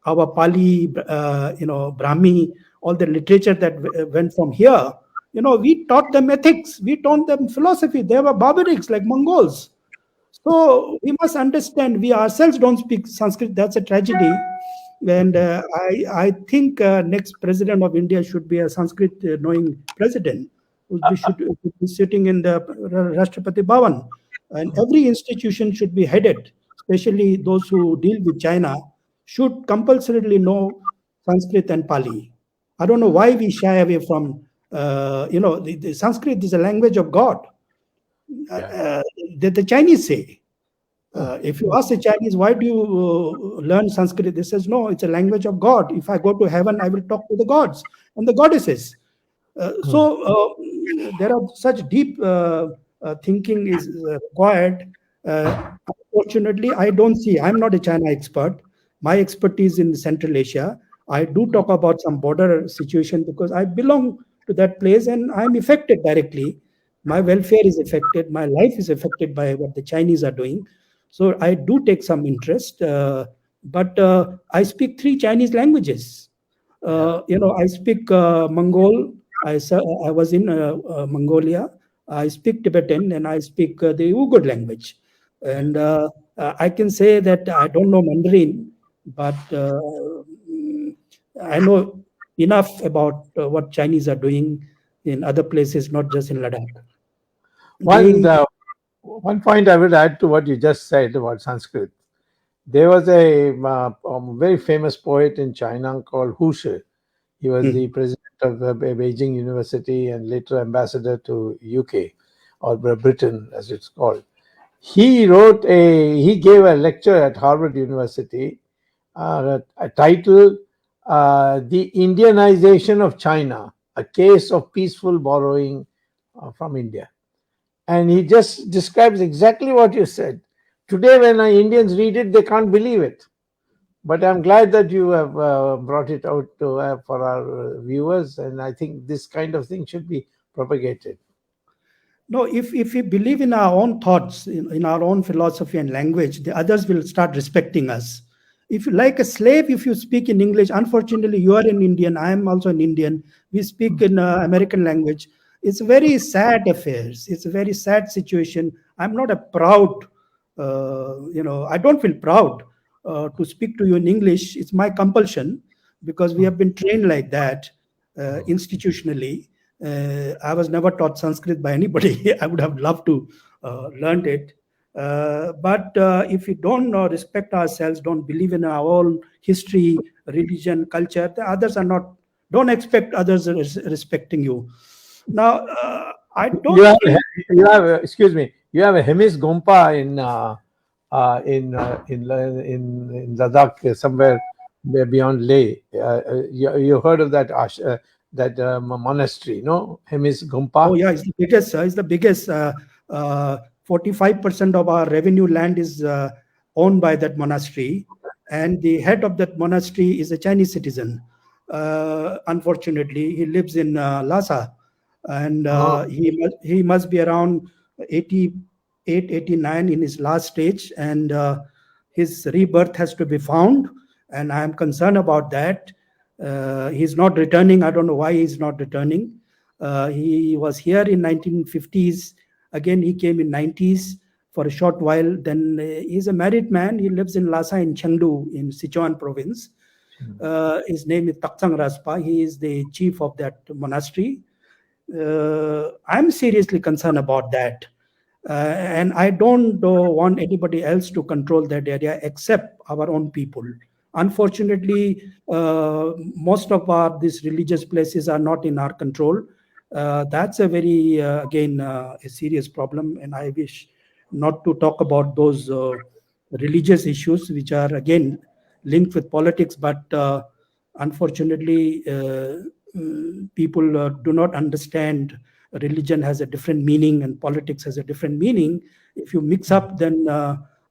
our Pali, Brahmi, all the literature that went from here. We taught them ethics, we taught them philosophy. They were barbarics like Mongols. So we must understand we ourselves don't speak Sanskrit. That's a tragedy. And I think next president of India should be a Sanskrit knowing president who should be sitting in the Rashtrapati Bhavan. And every institution should be headed, especially those who deal with China, should compulsorily know Sanskrit and Pali. I don't know why we shy away from, the Sanskrit is a language of God. The Chinese say, if you ask the Chinese, why do you learn Sanskrit? They says, no, it's a language of God. If I go to heaven, I will talk to the gods and the goddesses. So there are such deep thinking is required. Unfortunately, I don't see, I'm not a China expert. My expertise in Central Asia. I do talk about some border situation because I belong to that place and I'm affected directly. My welfare is affected. My life is affected by what the Chinese are doing. So I do take some interest. But I speak 3 Chinese languages. I speak Mongol. I was in Mongolia. I speak Tibetan and I speak the Uyghur language. And I can say that I don't know Mandarin, but I know enough about what Chinese are doing in other places, not just in Ladakh. One point I would add to what you just said about Sanskrit. There was a very famous poet in China called Hu Shi. He was the president of Beijing University and later ambassador to UK or Britain, as it's called. He gave a lecture at Harvard University, titled "The Indianization of China: A Case of Peaceful Borrowing from India." And he just describes exactly what you said. Today, when Indians read it, they can't believe it. But I'm glad that you have brought it out for our viewers. And I think this kind of thing should be propagated. No, if we believe in our own thoughts, in our own philosophy and language, the others will start respecting us. If you like a slave, if you speak in English, unfortunately, you are an Indian. I am also an Indian. We speak in American language. It's a very sad affair. It's a very sad situation. I'm not a proud, I don't feel proud to speak to you in English. It's my compulsion because we have been trained like that institutionally. I was never taught Sanskrit by anybody. I would have loved to learn it. But if we don't respect ourselves, don't believe in our own history, religion, culture, the others are not, don't expect others respecting you. Now, I don't. You have excuse me. You have a Hemis Gompa in Ladakh, somewhere beyond Leh. You heard of that monastery, no? Hemis Gompa. Oh yeah, it's the biggest. It's the biggest. 45% of our revenue land is owned by that monastery, and the head of that monastery is a Chinese citizen. Unfortunately, he lives in Lhasa. And he must be around 88, 89 in his last stage, and his rebirth has to be found, and I am concerned about that. He's not returning. I don't know why he's not returning. He was here in 1950s Again, he came in 90s for a short while. Then he's a married man. He lives in Lhasa in Chengdu in Sichuan province. His name is 𝐒𝐶𝐫𝐢 𝐏𝐡𝐻. He is the chief of that monastery. I'm seriously concerned about that. And I don't want anybody else to control that area except our own people. Unfortunately, most of these religious places are not in our control. That's a very, again, a serious problem. And I wish not to talk about those religious issues, which are, again, linked with politics. But unfortunately, people do not understand religion has a different meaning and politics has a different meaning. If you mix up, then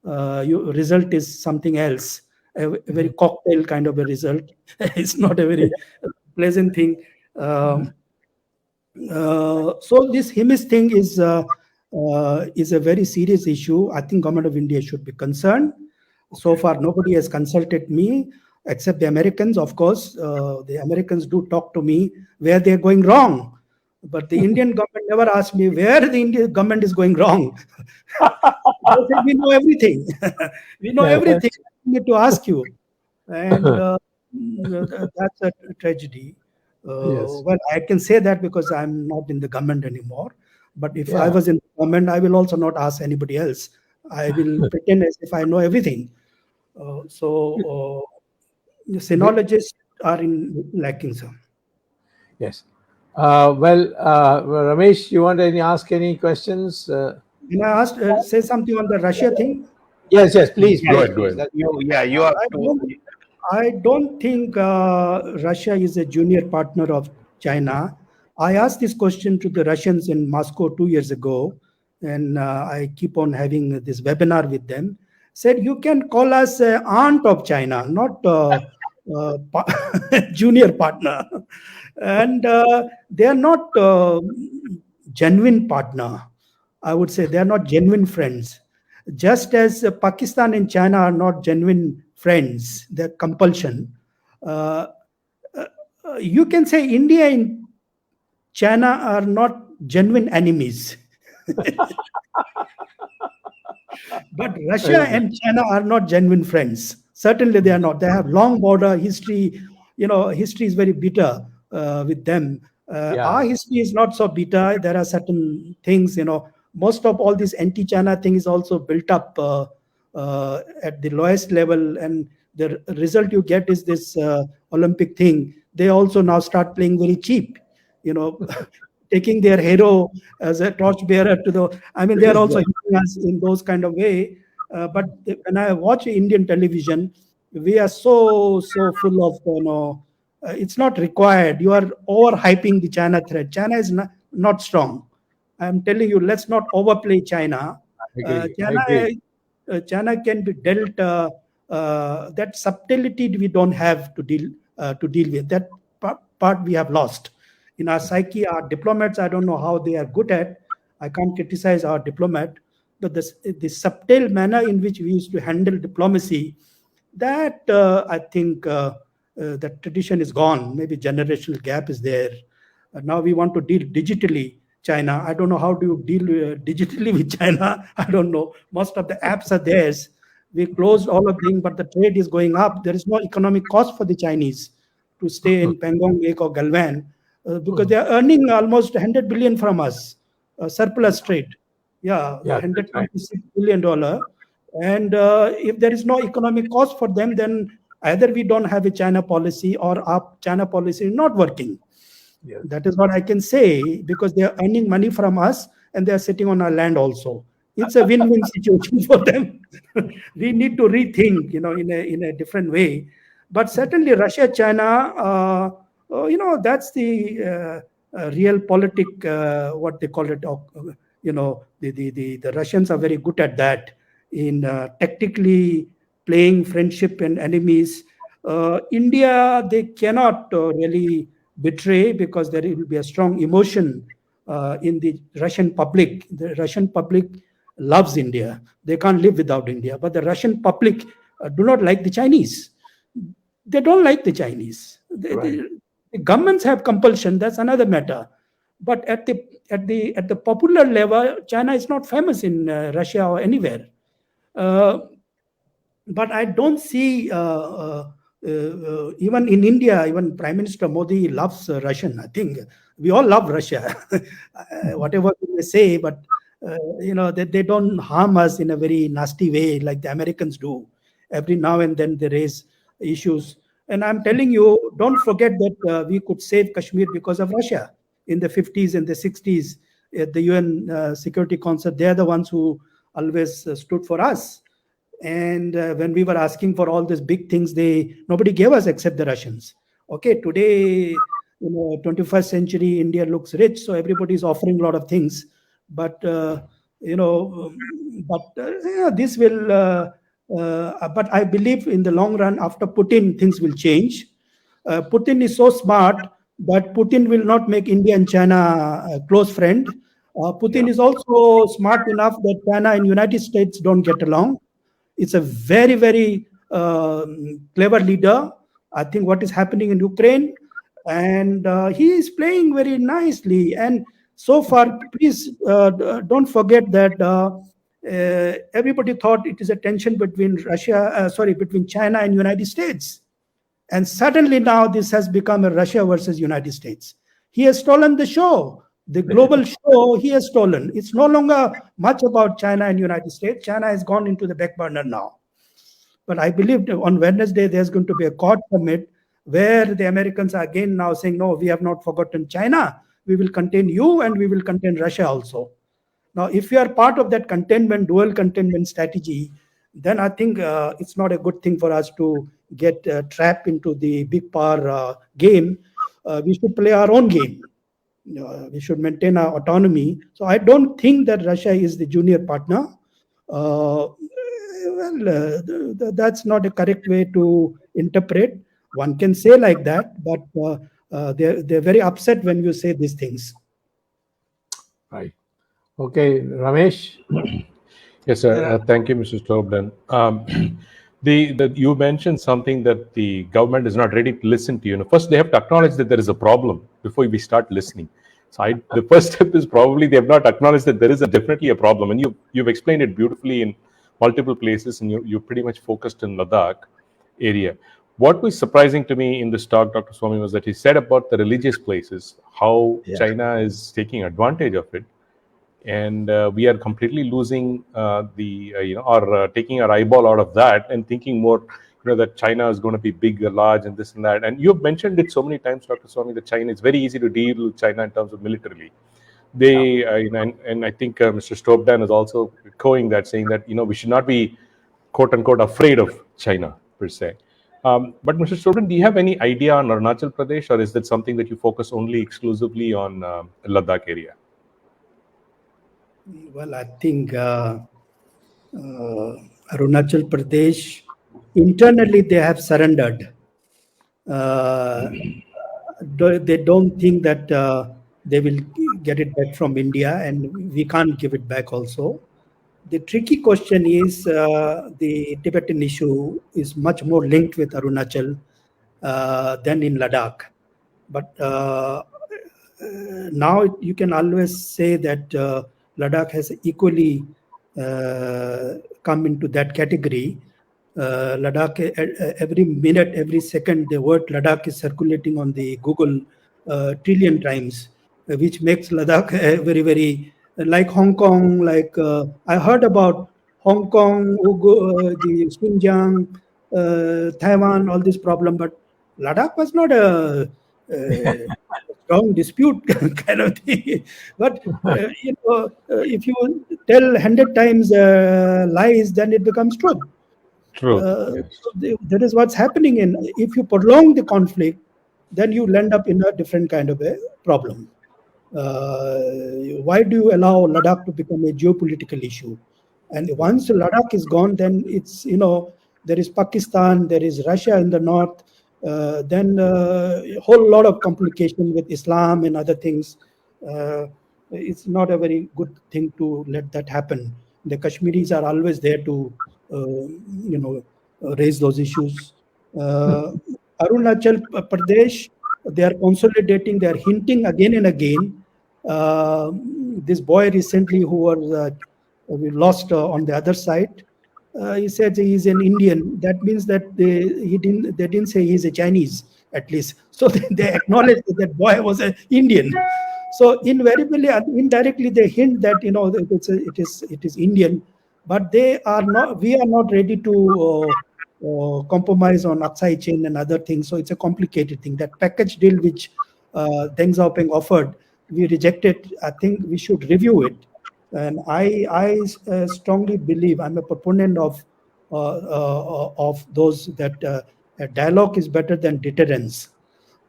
your result is something else, a very cocktail kind of a result. It's not a very pleasant thing. So this Himis thing is a very serious issue. I think government of India should be concerned. So far, nobody has consulted me except the Americans. Of course, the Americans do talk to me where they're going wrong. But the Indian government never asked me where the Indian government is going wrong. They said, we know everything. We know everything. We need to ask you. And that's a tragedy. Well, I can say that because I'm not in the government anymore. But if I was in the government, I will also not ask anybody else. I will pretend as if I know everything. So sinologists are lacking, sir. Yes. Well, Ramesh, you want to ask any questions? Can I say something on the Russia thing? Yes, please. Go ahead. You have to. I don't think Russia is a junior partner of China. I asked this question to the Russians in Moscow 2 years ago, and I keep on having this webinar with them. Said, you can call us aunt of China, not junior partner. And they are not genuine partner. I would say they are not genuine friends. Just as Pakistan and China are not genuine friends, they're compulsion. You can say India and China are not genuine enemies. But Russia and China are not genuine friends. Certainly they are not. They have long border history. History is very bitter with them. Our history is not so bitter. There are certain things, most of all this anti-China thing is also built up at the lowest level. And the result you get is this Olympic thing. They also now start playing very cheap, taking their hero as a torchbearer to they're also hitting us in those kind of way. But when I watch Indian television, we are so full of, it's not required. You are overhyping the China threat. China is not strong. I'm telling you, let's not overplay China. China can be dealt that subtlety we don't have to deal with. That part we have lost. In our psyche, our diplomats, I don't know how they are good at. I can't criticize our diplomat, but the subtle manner in which we used to handle diplomacy, that I think that tradition is gone. Maybe generational gap is there. Now we want to deal digitally. China, I don't know how do you deal digitally with China. I don't know. Most of the apps are theirs. We closed all of them, but the trade is going up. There is no economic cost for the Chinese to stay in Pangong Lake or Galwan. Because they are earning almost 100 billion from us, surplus trade. $126 billion. And if there is no economic cost for them, then either we don't have a China policy or our China policy is not working. That is what I can say, because they are earning money from us and they are sitting on our land also. It's a win-win situation for them. We need to rethink, in a different way. But certainly Russia, China, that's the real politic, what they call it. The Russians are very good at that, in tactically playing friendship and enemies. India, they cannot really betray, because there will be a strong emotion in the Russian public. The Russian public loves India. They can't live without India. But the Russian public do not like the Chinese. They don't like the Chinese. The governments have compulsion. That's another matter. But at the popular level, China is not famous in Russia or anywhere. But I don't see even in India, even Prime Minister Modi loves Russian. I think we all love Russia, whatever we may say, but they don't harm us in a very nasty way like the Americans do. Every now and then they raise issues. And I'm telling you, don't forget that we could save Kashmir because of Russia in the 50s and the 60s at the UN Security Council. They're the ones who always stood for us. And when we were asking for all these big things, nobody gave us except the Russians. Okay, today, 21st century, India looks rich, so everybody is offering a lot of things. But this will. But I believe in the long run, after Putin, things will change. Putin is so smart that Putin will not make India and China a close friend. Putin is also smart enough that China and United States don't get along. It's a very, very clever leader. I think what is happening in Ukraine, and he is playing very nicely. And so far, please don't forget that everybody thought it is a tension between between China and United States. And suddenly now this has become a Russia versus United States. He has stolen the show. The global show he has stolen. It's no longer much about China and United States. China has gone into the back burner now. But I believe on Wednesday there's going to be a Quad summit where the Americans are again now saying, no, we have not forgotten China. We will contain you and we will contain Russia also. Now, if you are part of that dual containment strategy, then I think it's not a good thing for us to get trapped into the big power game. We should play our own game. We should maintain our autonomy. So I don't think that Russia is the junior partner. That's not a correct way to interpret. One can say like that, but they're very upset when you say these things. Right. Okay, Ramesh. Yes, sir. Thank you, Mr. Stobden. You mentioned something that the government is not ready to listen to you. First, they have to acknowledge that there is a problem before we start listening. So the first step is probably they have not acknowledged that there is definitely a problem. And you've explained it beautifully in multiple places, and you pretty much focused in Ladakh area. What was surprising to me in this talk, Dr. Swami, was that he said about the religious places, how China is taking advantage of it. And we are completely losing taking our eyeball out of that and thinking more, that China is going to be big, large, and this and that. And you've mentioned it so many times, Dr. Swami, that China is very easy to deal with China in terms of militarily. And I think Mr. Stobdan is also echoing that, saying that we should not be quote unquote afraid of China per se. But Mr. Stobdan, do you have any idea on Arunachal Pradesh, or is that something that you focus only exclusively on Ladakh area? Well, I think Arunachal Pradesh, internally they have surrendered. They don't think that they will get it back from India, and we can't give it back also. The tricky question is the Tibetan issue is much more linked with Arunachal than in Ladakh. But now you can always say that Ladakh has equally come into that category. Ladakh, every minute, every second, the word Ladakh is circulating on the Google trillion times, which makes Ladakh very, very like Hong Kong. Like I heard about Hong Kong, the Xinjiang, Taiwan, all this problem, but Ladakh was not a strong dispute kind of thing. But if you tell 100 times lies, then it becomes truth. True. That is what's happening. And if you prolong the conflict, then you end up in a different kind of a problem. Why do you allow Ladakh to become a geopolitical issue? And once Ladakh is gone, then it's, there is Pakistan, there is Russia in the north, then a whole lot of complication with Islam and other things. It's not a very good thing to let that happen. The Kashmiris are always there to, raise those issues. Arunachal Pradesh, they are consolidating, they are hinting again and again. This boy recently who was we lost on the other side, he said he's an Indian. That means that they didn't say he's a Chinese, at least. So they acknowledged that that boy was an Indian. So invariably, indirectly, they hint that it is Indian, but they are not. We are not ready to compromise on Aksai chain and other things. So it's a complicated thing. That package deal which Deng Xiaoping offered, we rejected. I think we should review it. And I strongly believe, I'm a proponent of those that dialogue is better than deterrence.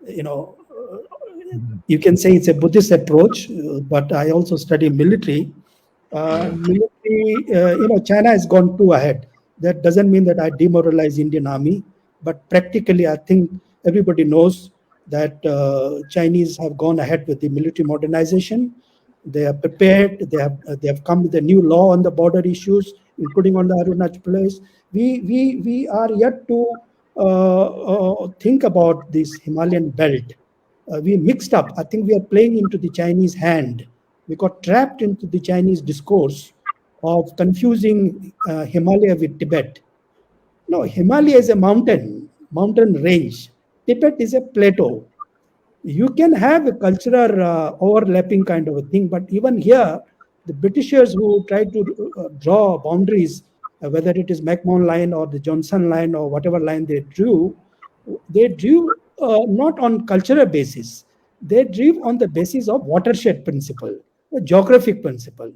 You know, you can say it's a Buddhist approach, but I also study military. China has gone too ahead. That doesn't mean that I demoralize Indian army, but practically, I think everybody knows that Chinese have gone ahead with the military modernization. They are prepared. They have come with a new law on the border issues, including on the Arunachal Pradesh. We are yet to think about this Himalayan belt. We mixed up. I think we are playing into the Chinese hand. We got trapped into the Chinese discourse of confusing Himalaya with Tibet. No, Himalaya is a mountain range. Tibet is a plateau. You can have a cultural overlapping kind of a thing, but even here, the Britishers who tried to draw boundaries, whether it is McMahon line or the Johnson line or whatever line they drew not on cultural basis. They drew on the basis of watershed principle, a geographic principle.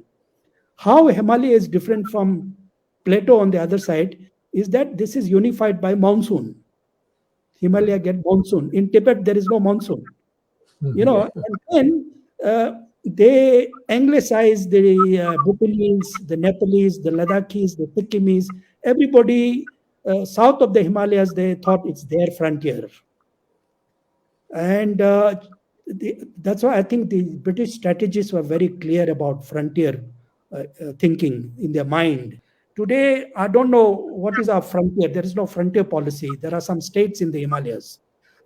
How Himalaya is different from plateau on the other side is that this is unified by monsoon. Himalaya get monsoon. In Tibet, there is no monsoon. And then they anglicize the Bhutanese, the Nepalese, the Ladakhis, the Sikkimis. Everybody south of the Himalayas, they thought it's their frontier. And that's why I think the British strategists were very clear about frontier thinking in their mind. Today, I don't know what is our frontier. There is no frontier policy. There are some states in the Himalayas,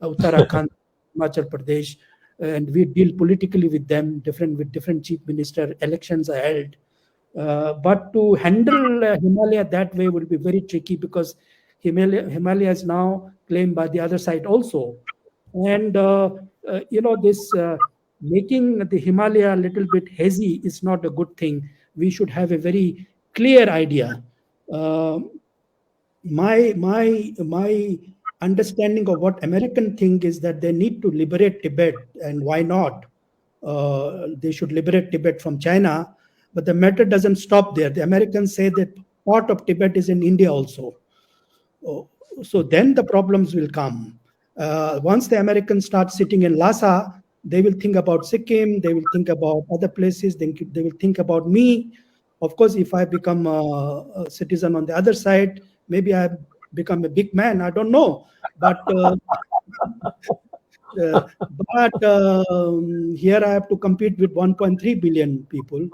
Uttarakhand, Himachal Pradesh, and we deal politically with them, with different chief minister. Elections are held. But to handle Himalaya that way will be very tricky because Himalaya is now claimed by the other side also. And, this making the Himalaya a little bit hazy is not a good thing. We should have a very clear idea. My understanding of what American think is that they need to liberate Tibet, and why not? They should liberate Tibet from China, but the matter doesn't stop there. The Americans say that part of Tibet is in India also. So then the problems will come. Once the Americans start sitting in Lhasa, they will think about Sikkim, they will think about other places, they will think about me. Of course, if I become a citizen on the other side, maybe I become a big man, I don't know. But here I have to compete with 1.3 billion people.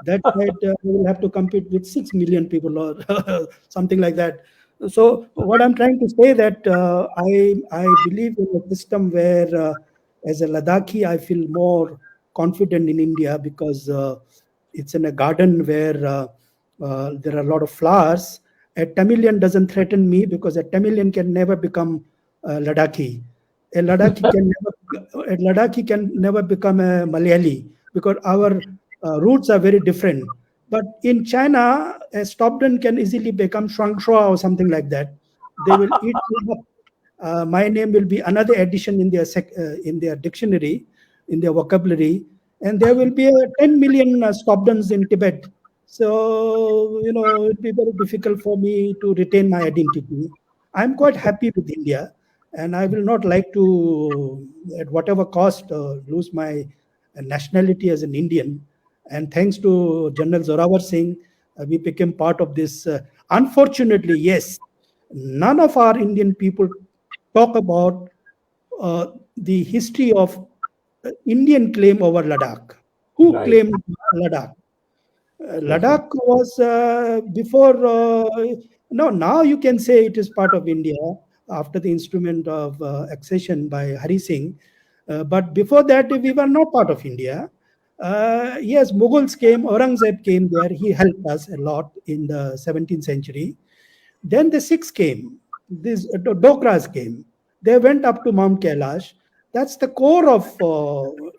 That side I will have to compete with 6 million people or something like that. So what I'm trying to say that I believe in a system where as a Ladakhi, I feel more confident in India because it's in a garden where there are a lot of flowers. A Tamilian doesn't threaten me because a Tamilian can never become Ladakhi. A Ladakhi can never become a Malayali because our roots are very different. But in China, a Stobden can easily become Shuangshua or something like that. They will eat me up. My name will be another addition in their dictionary, in their vocabulary, and there will be 10 million Stobdens in Tibet. So, it will be very difficult for me to retain my identity. I'm quite happy with India, and I will not like to, at whatever cost, lose my nationality as an Indian. And thanks to General Zorawar Singh, we became part of this. Unfortunately, yes, none of our Indian people talk about the history of Indian claim over Ladakh. Who claimed Ladakh? Ladakh was before. No, now you can say it is part of India after the instrument of accession by Hari Singh. But before that, we were not part of India. Yes, Mughals came, Aurangzeb came there. He helped us a lot in the 17th century. Then the Sikhs came, these Dokras came. They went up to Mount Kailash. That's the core of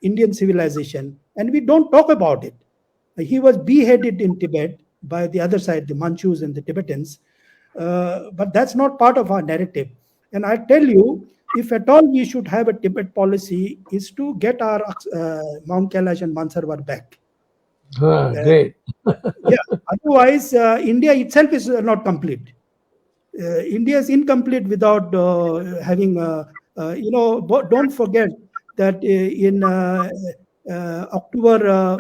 Indian civilization, and we don't talk about it. He was beheaded in Tibet by the other side, the Manchus and the Tibetans. But that's not part of our narrative. And I tell you, if at all we should have a Tibet policy, is to get our Mount Kailash and Mansarovar back. Great. Yeah. Otherwise, India itself is not complete. India is incomplete without having, don't forget that in October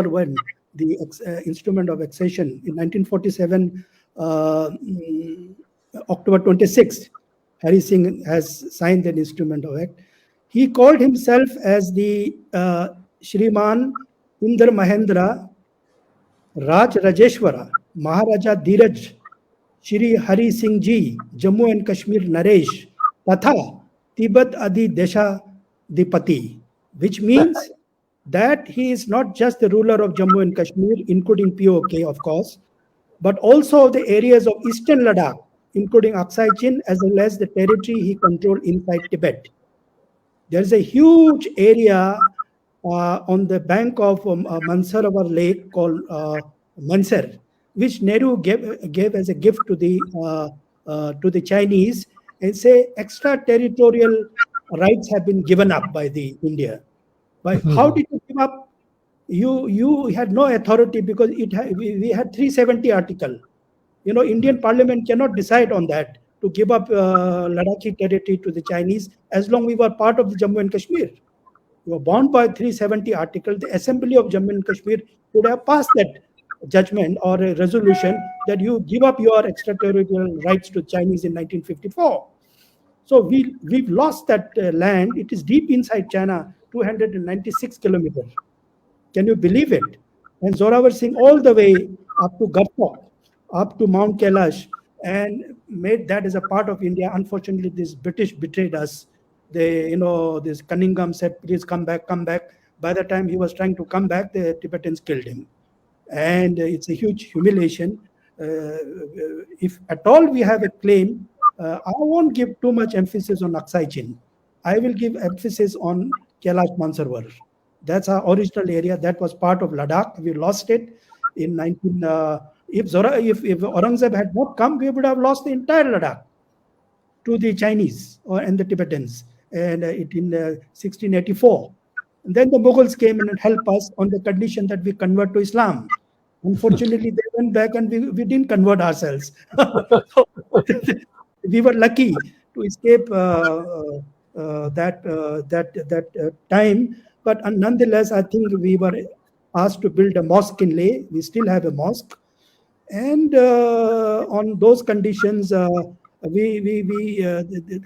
when the instrument of accession in 1947, October 26th, Hari Singh has signed that instrument of act. He called himself as the Shriman Indra Mahendra Raj Rajeshwara Maharaja Dheeraj Shri Hari Singh Ji Jammu and Kashmir Naresh Tatha Tibet Adi Desha Dipati, which means that he is not just the ruler of Jammu and Kashmir, including POK, of course, but also the areas of eastern Ladakh, including 𝐒𝐡𝐫 as well as the territory he controlled inside Tibet. There's a huge area on the bank of Mansarovar Lake called Mansar, which Nehru gave as a gift to the Chinese, and say extraterritorial rights have been given up by the India. But how did you give up? You had no authority because we had 370 article. Indian Parliament cannot decide on that to give up Ladakhi territory to the Chinese as long we were part of the Jammu and Kashmir. You were bound by 370 article. The Assembly of Jammu and Kashmir would have passed that judgment or a resolution that you give up your extraterritorial rights to Chinese in 1954. So we've lost that land. It is deep inside China, 296 kilometers. Can you believe it? And Zorawar Singh all the way up to Gurpok, up to Mount Kailash, and made that as a part of India. Unfortunately, this British betrayed us. This Cunningham said, please come back, come back. By the time he was trying to come back, the Tibetans killed him. And it's a huge humiliation. If at all we have a claim, I won't give too much emphasis on 𝐒𝐡𝐫. I will give emphasis on Kailash Mansarovar. That's our original area. That was part of Ladakh. We lost it in 19. If Aurangzeb had not come, we would have lost the entire Ladakh to the Chinese and the Tibetans, and in 1684. And then the Mughals came in and helped us on the condition that we convert to Islam. Unfortunately, they went back and we didn't convert ourselves. So, we were lucky to escape that time. But nonetheless, I think we were asked to build a mosque in Leh. We still have a mosque. And on those conditions, the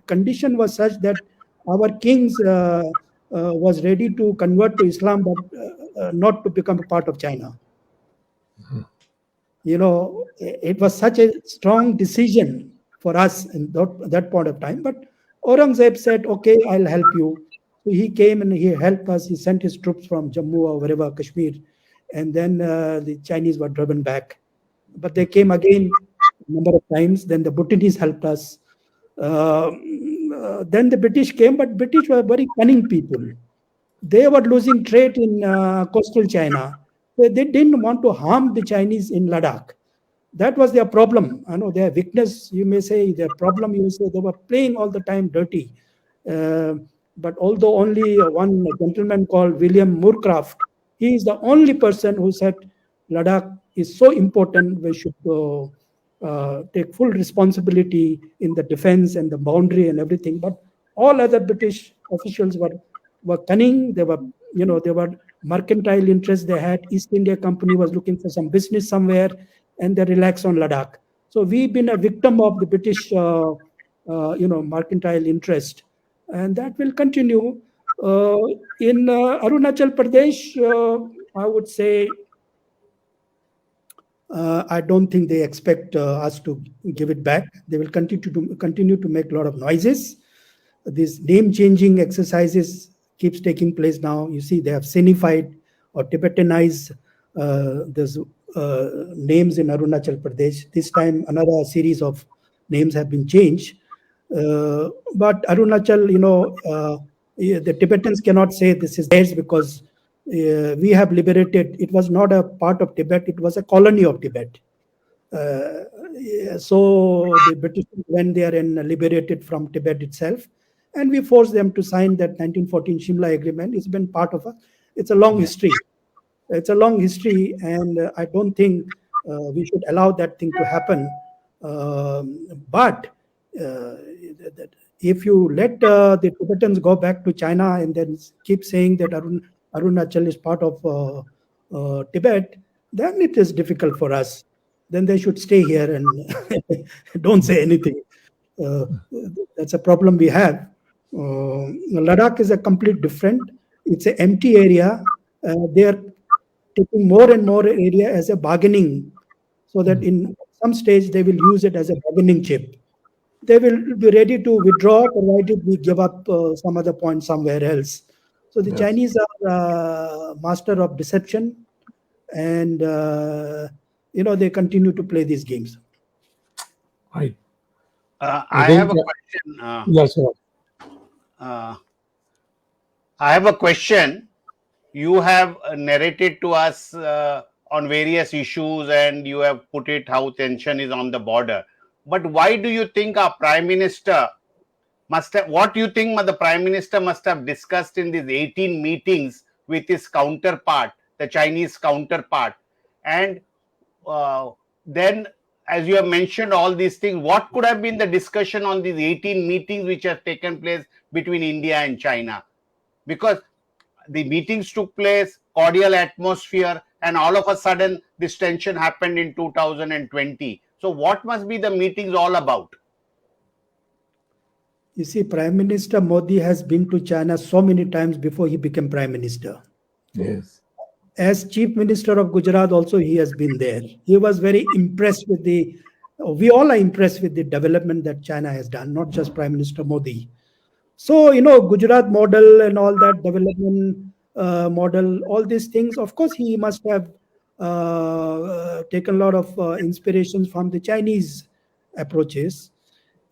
condition was such that our kings was ready to convert to Islam, but not to become a part of China. It was such a strong decision for us in that point of time. But Aurangzeb said, okay, I'll help you. So he came and he helped us. He sent his troops from Jammu or wherever, Kashmir. And then the Chinese were driven back. But they came again a number of times. Then the Bhutanese helped us. Then the British came, but British were very cunning people. They were losing trade in coastal China. They didn't want to harm the Chinese in Ladakh. That was their problem. I know their weakness, you may say, their problem, you may say, they were playing all the time dirty. But although only one gentleman called William Moorcraft, he is the only person who said Ladakh is so important, we should take full responsibility in the defense and the boundary and everything. But all other British officials were cunning. They were mercantile interests they had. East India Company was looking for some business somewhere, and they relaxed on Ladakh. So we've been a victim of the British, mercantile interest, and that will continue. In Arunachal Pradesh, I would say, I don't think they expect us to give it back. They will continue to make a lot of noises. These name-changing exercises keeps taking place now. You see, they have Sinified or Tibetanized these names in Arunachal Pradesh. This time, another series of names have been changed. But Arunachal, the Tibetans cannot say this is theirs because we have liberated. It was not a part of Tibet, it was a colony of Tibet. So the British went there and liberated from Tibet itself, and we forced them to sign that 1914 Shimla Agreement. It's been part of it's a long history. It's a long history, and I don't think we should allow that thing to happen. But if you let the Tibetans go back to China and then keep saying that Arunachal is part of Tibet, then it is difficult for us. Then they should stay here and don't say anything. That's a problem we have. Ladakh is a complete different. It's an empty area. They are taking more and more area as a bargaining, so that in some stage they will use it as a bargaining chip. They will be ready to withdraw provided we give up some other point somewhere else. So the Chinese are master of deception, and they continue to play these games. Right. I have a question. Yes, sir. I have a question. You have narrated to us on various issues, and you have put it how tension is on the border. But why do you think our Prime Minister must have, what do you think the Prime Minister must have discussed in these 18 meetings with his counterpart, the Chinese counterpart? And then, as you have mentioned all these things, what could have been the discussion on these 18 meetings which have taken place between India and China? Because the meetings took place, cordial atmosphere, and all of a sudden this tension happened in 2020. So what must be the meetings all about? You see, Prime Minister Modi has been to China so many times before he became Prime Minister. Yes. As Chief Minister of Gujarat also, he has been there. He was very impressed with we all are impressed with the development that China has done, not just Prime Minister Modi. So, Gujarat model and all that development model, all these things, of course, he must have taken a lot of inspirations from the Chinese approaches.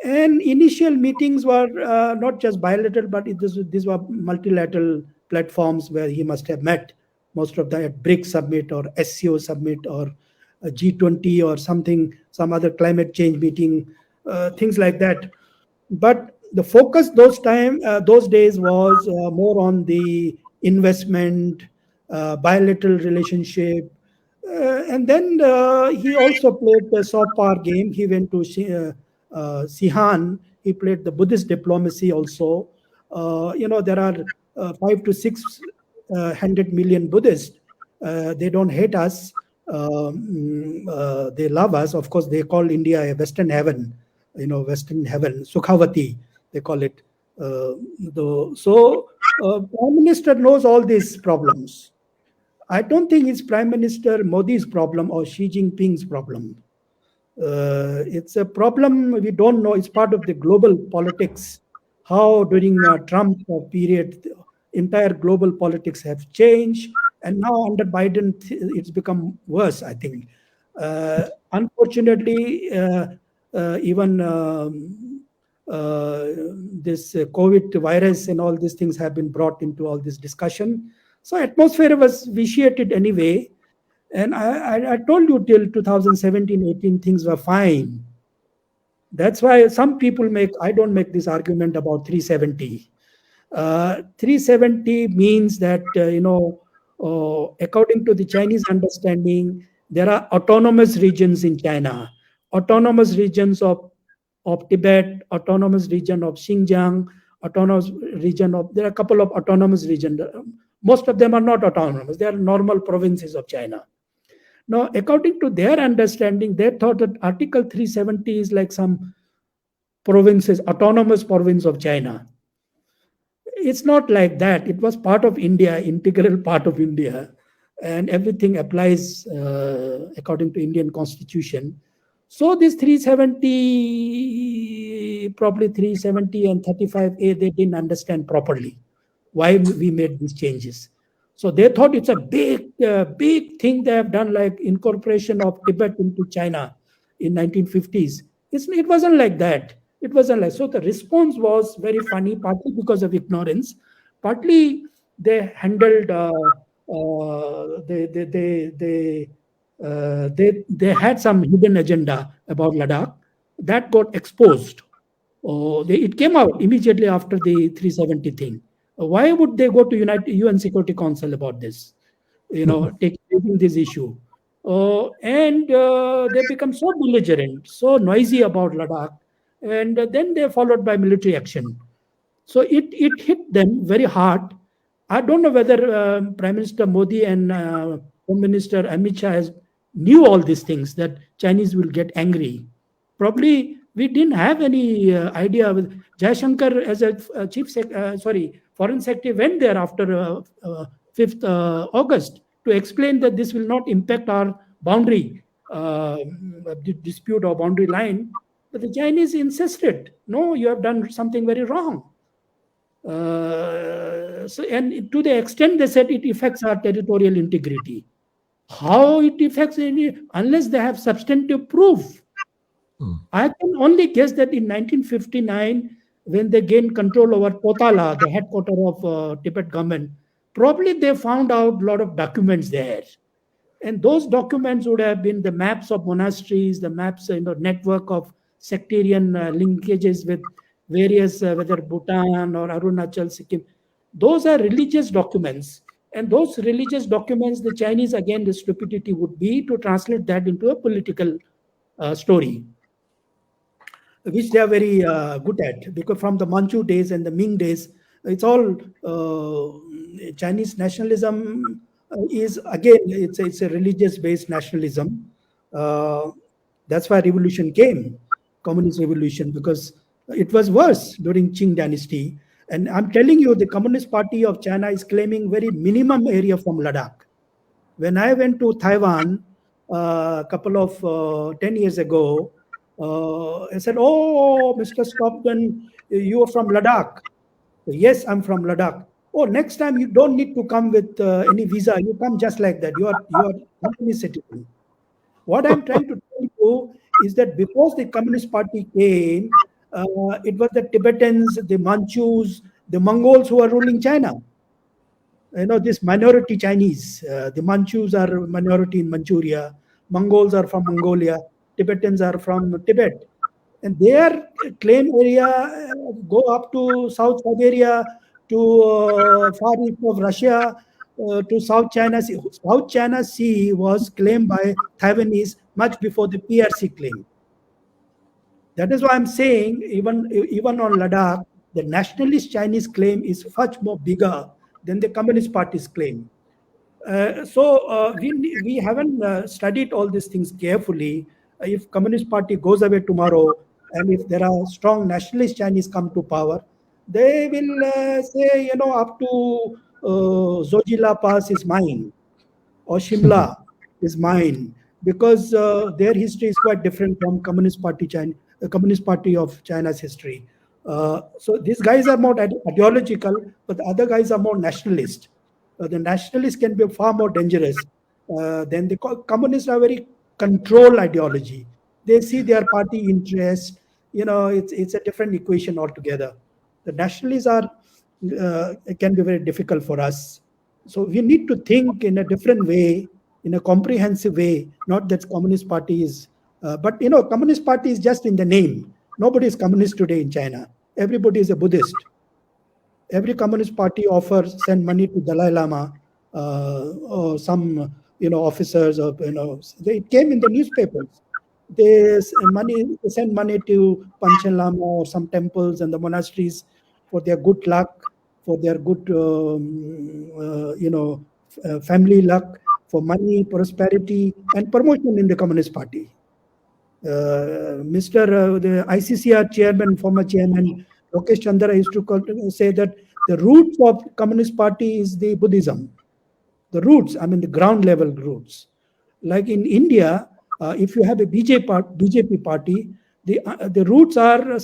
And initial meetings were not just bilateral, but these were multilateral platforms where he must have met most of the BRICS summit or SCO summit or G20 or some other climate change meeting, things like that. But the focus those days was more on the investment, bilateral relationship. And then he also played the soft power game. He went to Xi'an. He played the Buddhist diplomacy also. There are 5 to 600 million Buddhists. They don't hate us. They love us. Of course, they call India a Western heaven. Western heaven, Sukhavati, they call it. Prime Minister knows all these problems. I don't think it's Prime Minister Modi's problem or Xi Jinping's problem. It's a problem we don't know. It's part of the global politics. How during Trump period, the entire global politics have changed, and now under Biden, it's become worse, I think. Unfortunately, even this COVID virus and all these things have been brought into all this discussion. So atmosphere was vitiated anyway. And I told you till 2017-18 things were fine. That's why some people I don't make this argument about 370. 370 means that, according to the Chinese understanding, there are autonomous regions in China, autonomous regions of Tibet, autonomous region of Xinjiang, autonomous region there are a couple of autonomous regions. Most of them are not autonomous. They are normal provinces of China. Now, according to their understanding, they thought that Article 370 is like some provinces, autonomous province of China. It's not like that. It was part of India, integral part of India, and everything applies according to Indian constitution. So this 370, probably 370 and 35A, they didn't understand properly. why we made these changes. So they thought it's a big thing they have done, like incorporation of Tibet into China in 1950s. It wasn't like that. It wasn't like, so the response was very funny, partly because of ignorance, partly they handled they had some hidden agenda about Ladakh that got exposed. It came out immediately after the 370 thing. Why would they go to UN Security Council about this? Taking this issue. And they become so belligerent, so noisy about Ladakh, and then they followed by military action. So it hit them very hard. I don't know whether Prime Minister Modi and Home Minister Amit Shah knew all these things, that Chinese will get angry. Probably we didn't have any idea. Jaishankar as a foreign secretary went there after 5th August to explain that this will not impact our boundary dispute or boundary line. But the Chinese insisted, no, you have done something very wrong. And to the extent they said it affects our territorial integrity. How it affects any, unless they have substantive proof. I can only guess that in 1959, when they gained control over Potala, the headquarters of Tibet government, probably they found out a lot of documents there. And those documents would have been the maps of monasteries, the maps, network of sectarian linkages with various, whether Bhutan or Arunachal, Sikkim. Those are religious documents. And those religious documents, the Chinese, again, the stupidity would be to translate that into a political story, which they are very good at, because from the Manchu days and the Ming days, it's all Chinese nationalism is, again, it's a religious-based nationalism. That's why revolution came, communist revolution, because it was worse during Qing dynasty. And I'm telling you, the Communist Party of China is claiming very minimum area from Ladakh. When I went to Taiwan a couple of 10 years ago, I said, "Oh, Mr. Stockton, you are from Ladakh." "Yes, I'm from Ladakh." "Oh, next time you don't need to come with any visa. You come just like that. You are company citizen." What I'm trying to tell you is that before the Communist Party came, it was the Tibetans, the Manchus, the Mongols who are ruling China. This minority Chinese. The Manchus are minority in Manchuria. Mongols are from Mongolia. Tibetans are from Tibet. And their claim area go up to South Siberia, to far east of Russia, to South China Sea. South China Sea was claimed by Taiwanese much before the PRC claim. That is why I'm saying, even on Ladakh, the nationalist Chinese claim is much more bigger than the Communist Party's claim. So we haven't studied all these things carefully. If Communist Party goes away tomorrow, and if there are strong nationalist Chinese come to power, they will say, up to Zojila Pass is mine, or Shimla is mine, because their history is quite different from Communist Party of China's history. So these guys are more ideological, but the other guys are more nationalist. The nationalists can be far more dangerous than the communists. Are very control ideology. They see their party interest. It's a different equation altogether. The nationalists can be very difficult for us. So we need to think in a different way, in a comprehensive way. Not that Communist Party is, but Communist Party is just in the name. Nobody is communist today in China. Everybody is a Buddhist. Every Communist Party offers send money to Dalai Lama or some officers, or they came in the newspapers. They send money to Panchen Lama or some temples and the monasteries for their good luck, for their good family luck, for money, prosperity, and promotion in the Communist Party. The ICCR chairman, former chairman Lokesh Chandra used to say that the roots of Communist Party is the Buddhism. The roots, the ground level roots. Like in India, if you have a BJP party, the roots are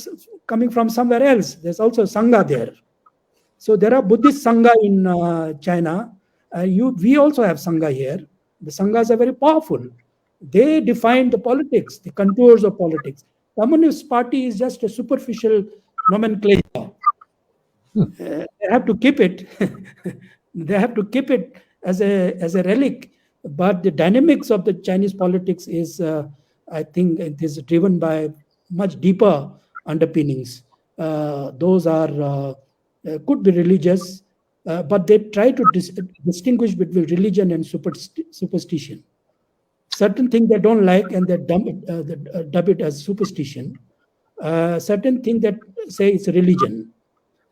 coming from somewhere else. There's also Sangha there. So there are Buddhist Sangha in China. We also have Sangha here. The Sanghas are very powerful. They define the politics, the contours of politics. Communist Party is just a superficial nomenclature. They have to keep it. They have to keep it as a relic. But the dynamics of the Chinese politics is, I think, it is driven by much deeper underpinnings. Those are could be religious, but they try to distinguish between religion and superstition. Certain things they don't like and they dub it as superstition. Certain things that say it's religion.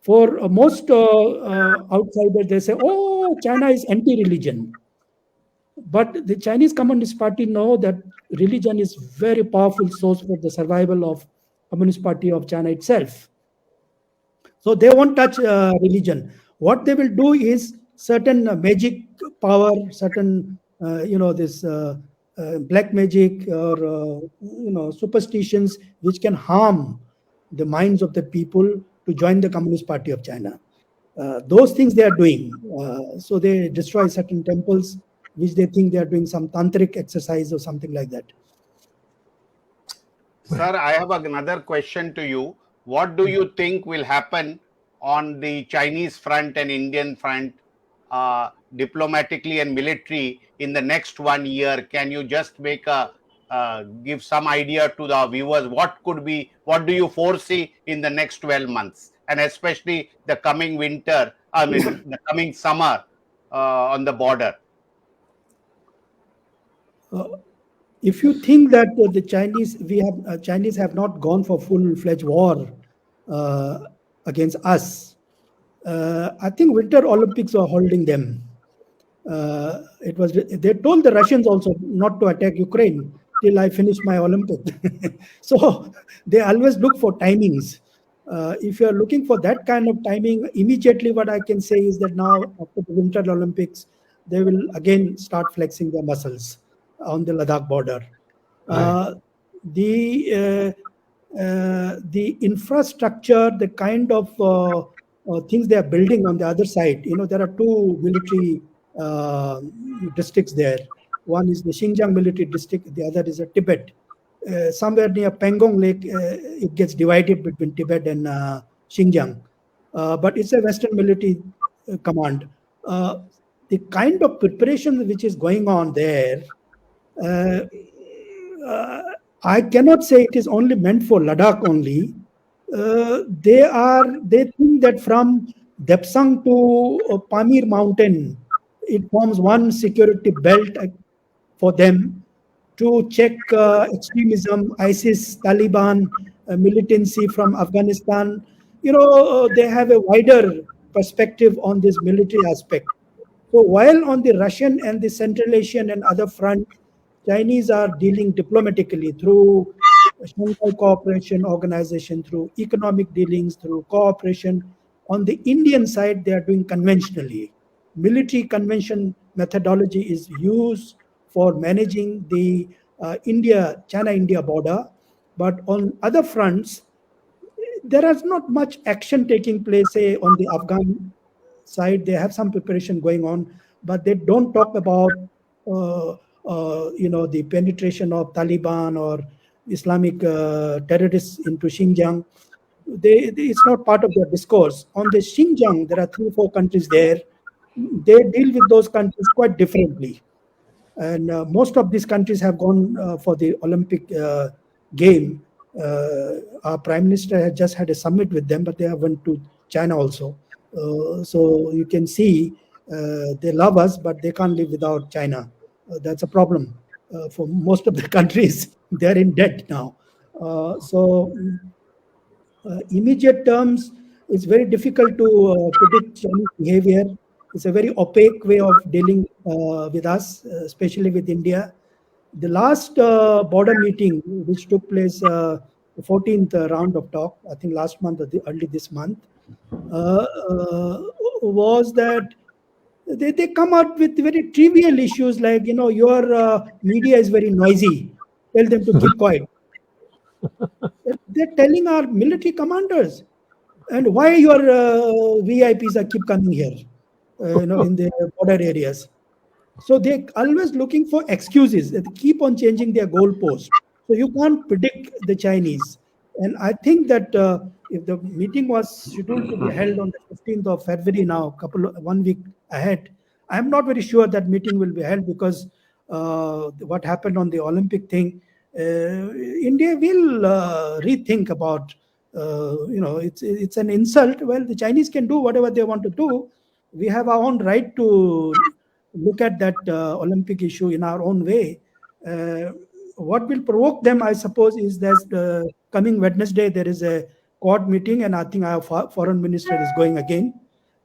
For most outsiders, they say, oh, China is anti-religion. But the Chinese Communist Party know that religion is very powerful source for the survival of Communist Party of China itself. So they won't touch religion. What they will do is certain magic power, certain, this black magic or, superstitions which can harm the minds of the people to join the Communist Party of China. Those things they are doing. So they destroy certain temples, which they think they are doing some tantric exercise or something like that. Sir, I have another question to you. What do you think will happen on the Chinese front and Indian front, diplomatically and military, in the next 1 year? Can you just make give some idea to the viewers? What do you foresee in the next 12 months, and especially the coming winter, the coming summer on the border? If you think that the Chinese have not gone for full-fledged war against us, I think Winter Olympics are holding them. They told the Russians also not to attack Ukraine till I finish my Olympic. So they always look for timings. If you are looking for that kind of timing, immediately what I can say is that now after the Winter Olympics, they will again start flexing their muscles on the Ladakh border. Right. The infrastructure, the kind of things they are building on the other side, there are two military districts there. One is the Xinjiang military district, the other is Tibet. Somewhere near Pangong Lake, it gets divided between Tibet and Xinjiang. But it's a Western military command. The kind of preparation which is going on there, I cannot say it is only meant for Ladakh only. They think that from Depsang to Pamir mountain, it forms one security belt for them to check extremism, ISIS, Taliban, militancy from Afghanistan. They have a wider perspective on this military aspect. So while on the Russian and the Central Asian and other front, Chinese are dealing diplomatically through Shanghai Cooperation Organization, through economic dealings, through cooperation. On the Indian side, they are doing conventionally. Military convention methodology is used for managing the China-India border. But on other fronts, there is not much action taking place, say, on the Afghan side. They have some preparation going on, but they don't talk about the penetration of Taliban or Islamic terrorists into Xinjiang. It's not part of their discourse. On the Xinjiang, there are 3-4 countries there. They deal with those countries quite differently. And most of these countries have gone for the Olympic game. Our Prime Minister has just had a summit with them, but they have went to China also. So you can see they love us, but they can't live without China. That's a problem for most of the countries. They're in debt now. Immediate terms, it's very difficult to predict Chinese behavior. It's a very opaque way of dealing with us, especially with India. The last border meeting, which took place the 14th round of talk, I think last month or early this month, was that they come out with very trivial issues like, your media is very noisy. Tell them to keep quiet. They're telling our military commanders, And why your VIPs are keep coming here, in the border areas? So they always looking for excuses. They keep on changing their goalpost. So you can't predict the Chinese. And I think that if the meeting was scheduled to be held on the 15th of February now, 1 week ahead, I'm not very sure that meeting will be held because what happened on the Olympic thing, India will rethink about, it's an insult. Well, the Chinese can do whatever they want to do. We have our own right to look at that Olympic issue in our own way. What will provoke them, I suppose, is that coming Wednesday there is a Quad meeting, and I think our foreign minister is going again.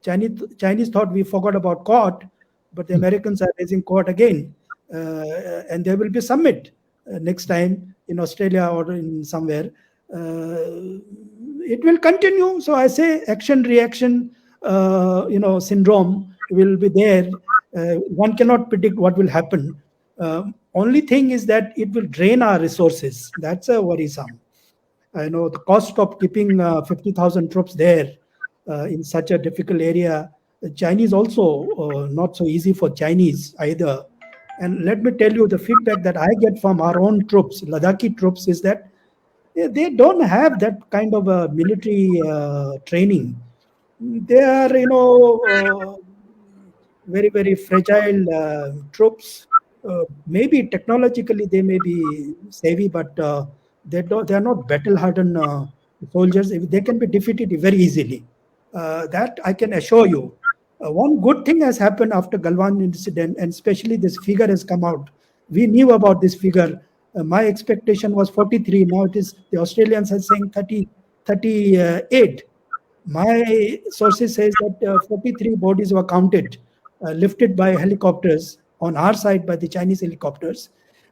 Chinese thought we forgot about Quad, but the Americans are raising Quad again, and there will be summit next time in Australia or in somewhere. It will continue. So I say action reaction, syndrome will be there. One cannot predict what will happen. Only thing is that it will drain our resources. That's a worrisome. I know the cost of keeping 50,000 troops there in such a difficult area. The Chinese also not so easy for Chinese either. And let me tell you, the feedback that I get from our own troops, Ladakhi troops, is that they don't have that kind of a military training. They are, very, very fragile troops. Maybe technologically they may be savvy, but they are not battle-hardened soldiers. They can be defeated very easily. That I can assure you. One good thing has happened after Galwan incident, and especially this figure has come out. We knew about this figure. My expectation was 43. Now it is, the Australians are saying 38. My sources says that 43 bodies were counted, lifted by helicopters on our side by the Chinese helicopters.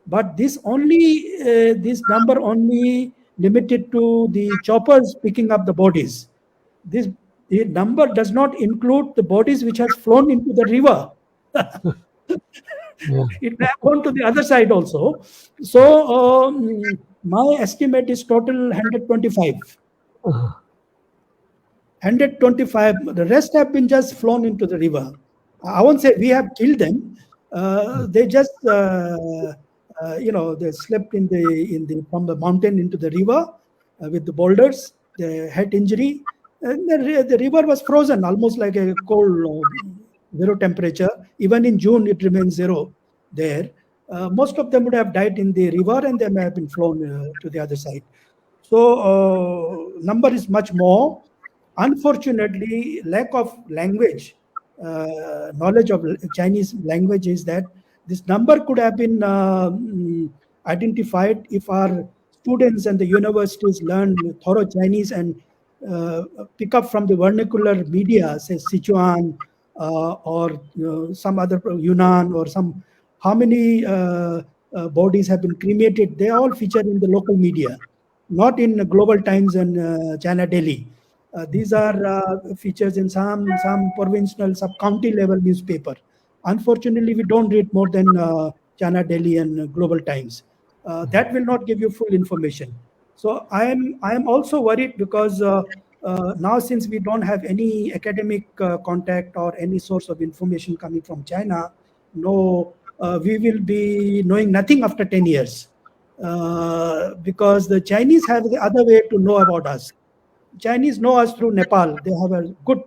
But this number only limited to the choppers picking up the bodies. The number does not include the bodies which has flown into the river. Yeah. It may have gone to the other side also. So my estimate is total 125. 125. The rest have been just flown into the river. I won't say we have killed them. They just they slept from the mountain into the river with the boulders. They had injury, and the river was frozen, almost like a cold zero temperature. Even in June, it remains zero there. Most of them would have died in the river, and they may have been flown to the other side. So number is much more. Unfortunately, lack of language, knowledge of Chinese language, is that this number could have been identified if our students and the universities learn thorough Chinese and pick up from the vernacular media, say Sichuan or some other Yunnan or some. How many bodies have been cremated? They all feature in the local media, not in Global Times and China Daily. These are features in some provincial, sub-county level newspaper. Unfortunately, we don't read more than China Daily and Global Times. That will not give you full information. So I am also worried because now, since we don't have any academic contact or any source of information coming from China, we will be knowing nothing after 10 years because the Chinese have the other way to know about us. Chinese know us through Nepal. They have a good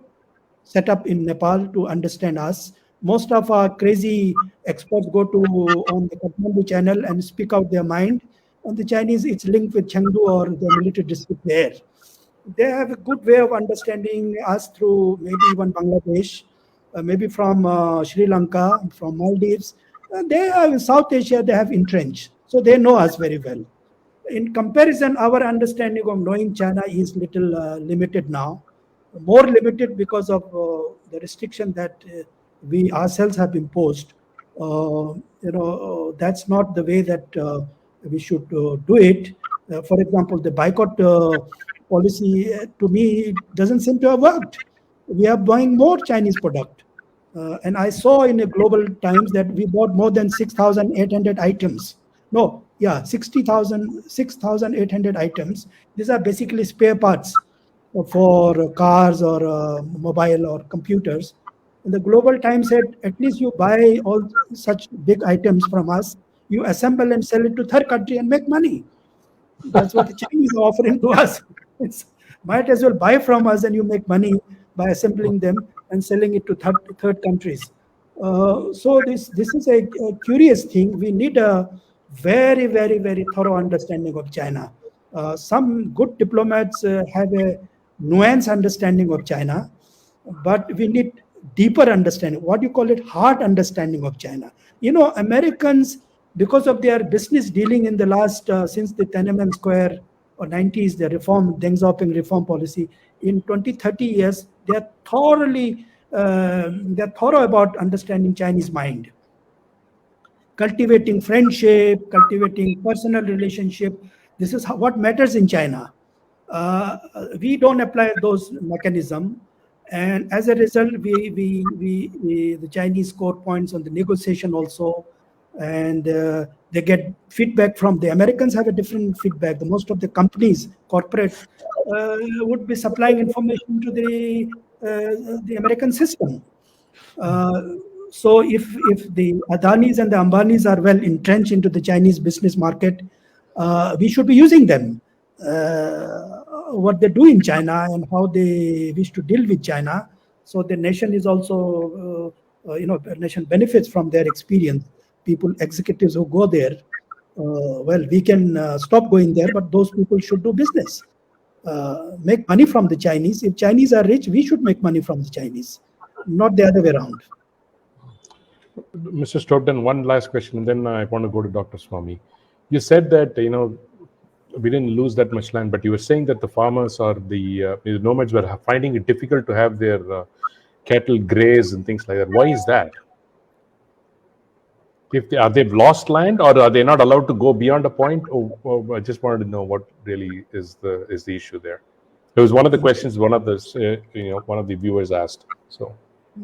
setup in Nepal to understand us. Most of our crazy experts go on the Kathmandu channel and speak out their mind. On the Chinese, it's linked with Chengdu or the military district there. They have a good way of understanding us through maybe even Bangladesh, maybe from Sri Lanka, from Maldives. They are in South Asia, they have entrenched. So they know us very well. In comparison, our understanding of knowing China is little limited now, more limited because of the restriction that we ourselves have imposed. That's not the way that we should do it. For example, the boycott policy, to me, doesn't seem to have worked. We are buying more Chinese product. And I saw in a Global Times that we bought more than 6,800 items. 6,800 items. These are basically spare parts for cars or mobile or computers. And the Global Times said, at least you buy all such big items from us, you assemble and sell it to third country and make money. That's what the Chinese are offering to us. It's, might as well buy from us and you make money by assembling them and selling it to third countries. So this is a curious thing. We need a very, very, very thorough understanding of China. Some good diplomats have a nuanced understanding of China, but we need deeper understanding. What do you call it? Hard understanding of China. You know, Americans, because of their business dealing in the last, since the Tiananmen Square or 90s, the reform, Deng Xiaoping reform policy, in 20, 30 years, they're thorough about understanding Chinese mind, cultivating friendship, cultivating personal relationship. This is what matters in China. We don't apply those mechanisms, and as a result, the Chinese score points on the negotiation also, and they get feedback from the Americans. Have a different feedback. The most of the companies, corporate, would be supplying information to the American system. So if the Adanis and the Ambanis are well entrenched into the Chinese business market, we should be using them. What they do in China and how they wish to deal with China. So the nation is also, the nation benefits from their experience. People, executives who go there, well, we can stop going there, but those people should do business. Make money from the Chinese. If Chinese are rich, we should make money from the Chinese, not the other way around. Mr. Stoughton, one last question, and then I want to go to Dr. Swami. You said that, we didn't lose that much land, but you were saying that the farmers or the nomads were finding it difficult to have their cattle graze and things like that. Why is that? If they've lost land, or are they not allowed to go beyond a point? Or I just wanted to know what really is the issue there. It was one of the questions one of the viewers asked. So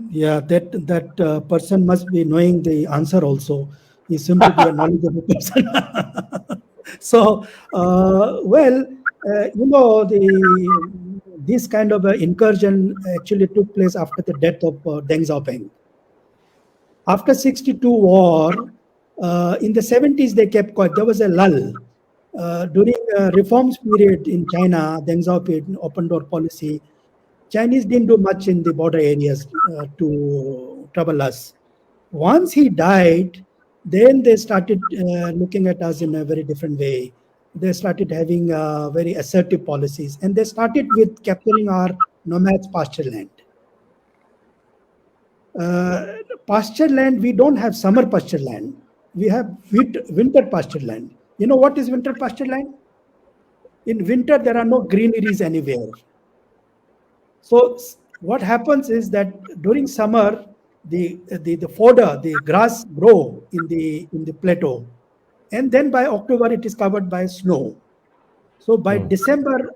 yeah, that person must be knowing the answer also. He seems to be a knowledgeable person. So this kind of incursion actually took place after the death of Deng Xiaoping. After 62 war, in the 70s they kept quiet. There was a lull. During reforms period in China, Deng Xiaoping open door policy, Chinese didn't do much in the border areas to trouble us. Once he died, then they started looking at us in a very different way. They started having very assertive policies, and they started with capturing our nomads' pasture land. Pasture land, we don't have summer pasture land. We have winter pasture land. You know what is winter pasture land? In winter, there are no greeneries anywhere. So what happens is that during summer, the fodder, the grass grow in the plateau, and then by October it is covered by snow. So by December,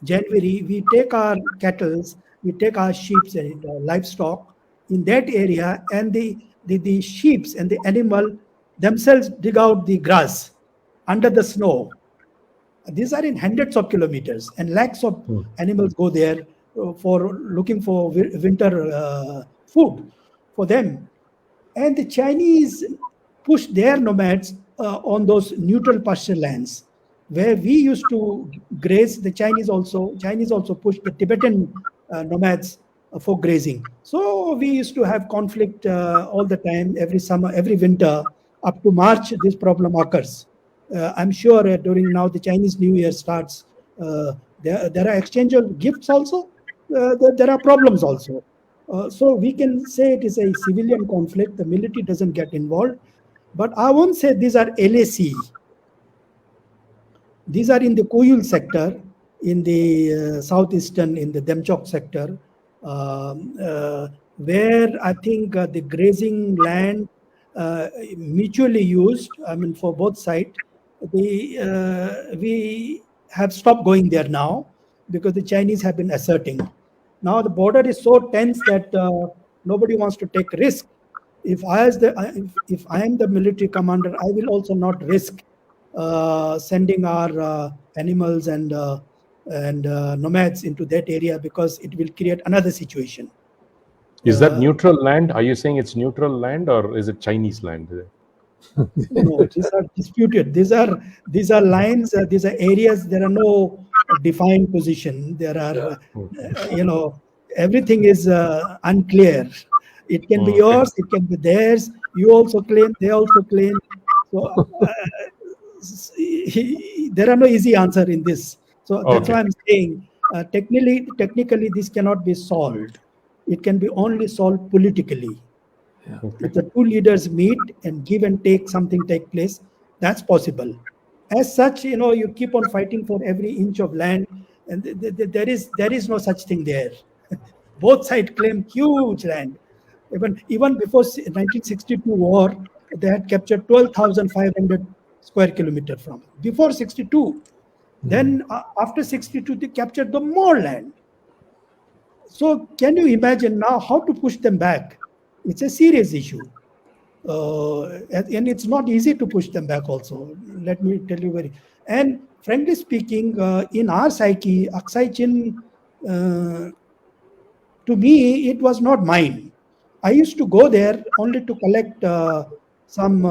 January, we take our cattle, we take our sheep and livestock in that area, and the sheep and the animal themselves dig out the grass under the snow. These are in hundreds of kilometers, and lakhs of animals go there for looking for winter food for them. And the Chinese push their nomads on those neutral pasture lands where we used to graze. The Chinese also push the Tibetan nomads for grazing. So we used to have conflict all the time, every summer, every winter. Up to March, this problem occurs. I'm sure during now the Chinese New Year starts, there are exchange of gifts also. There are problems also. So we can say it is a civilian conflict. The military doesn't get involved. But I won't say these are LAC. These are in the Koyul sector, in the southeastern, in the Demchok sector, where I think the grazing land mutually used, I mean, for both sides. We have stopped going there now because the Chinese have been asserting. Now the border is so tense that nobody wants to take risk. If I am the military commander, I will also not risk sending our animals and and nomads into that area, because it will create another situation. Is that neutral land? Are you saying it's neutral land, or is it Chinese land? No, these are disputed. These are lines. These are areas. There are no defined position. There are, everything is unclear. It can be yours. It can be theirs. You also claim. They also claim. So there are no easy answer in this. So that's why I'm saying technically this cannot be solved. It can be only solved politically. If the two leaders meet and give and take, something take place, that's possible. As such, you keep on fighting for every inch of land, and there is no such thing there. Both sides claim huge land. Even before 1962 war, they had captured 12,500 square kilometer from it. Before 62. Then after 62, they captured the more land. So can you imagine now how to push them back? It's a serious issue. And it's not easy to push them back also. Let me tell you and frankly speaking, in our psyche, 𝐒𝐡𝐫𝐢, to me, it was not mine. I used to go there only to collect some,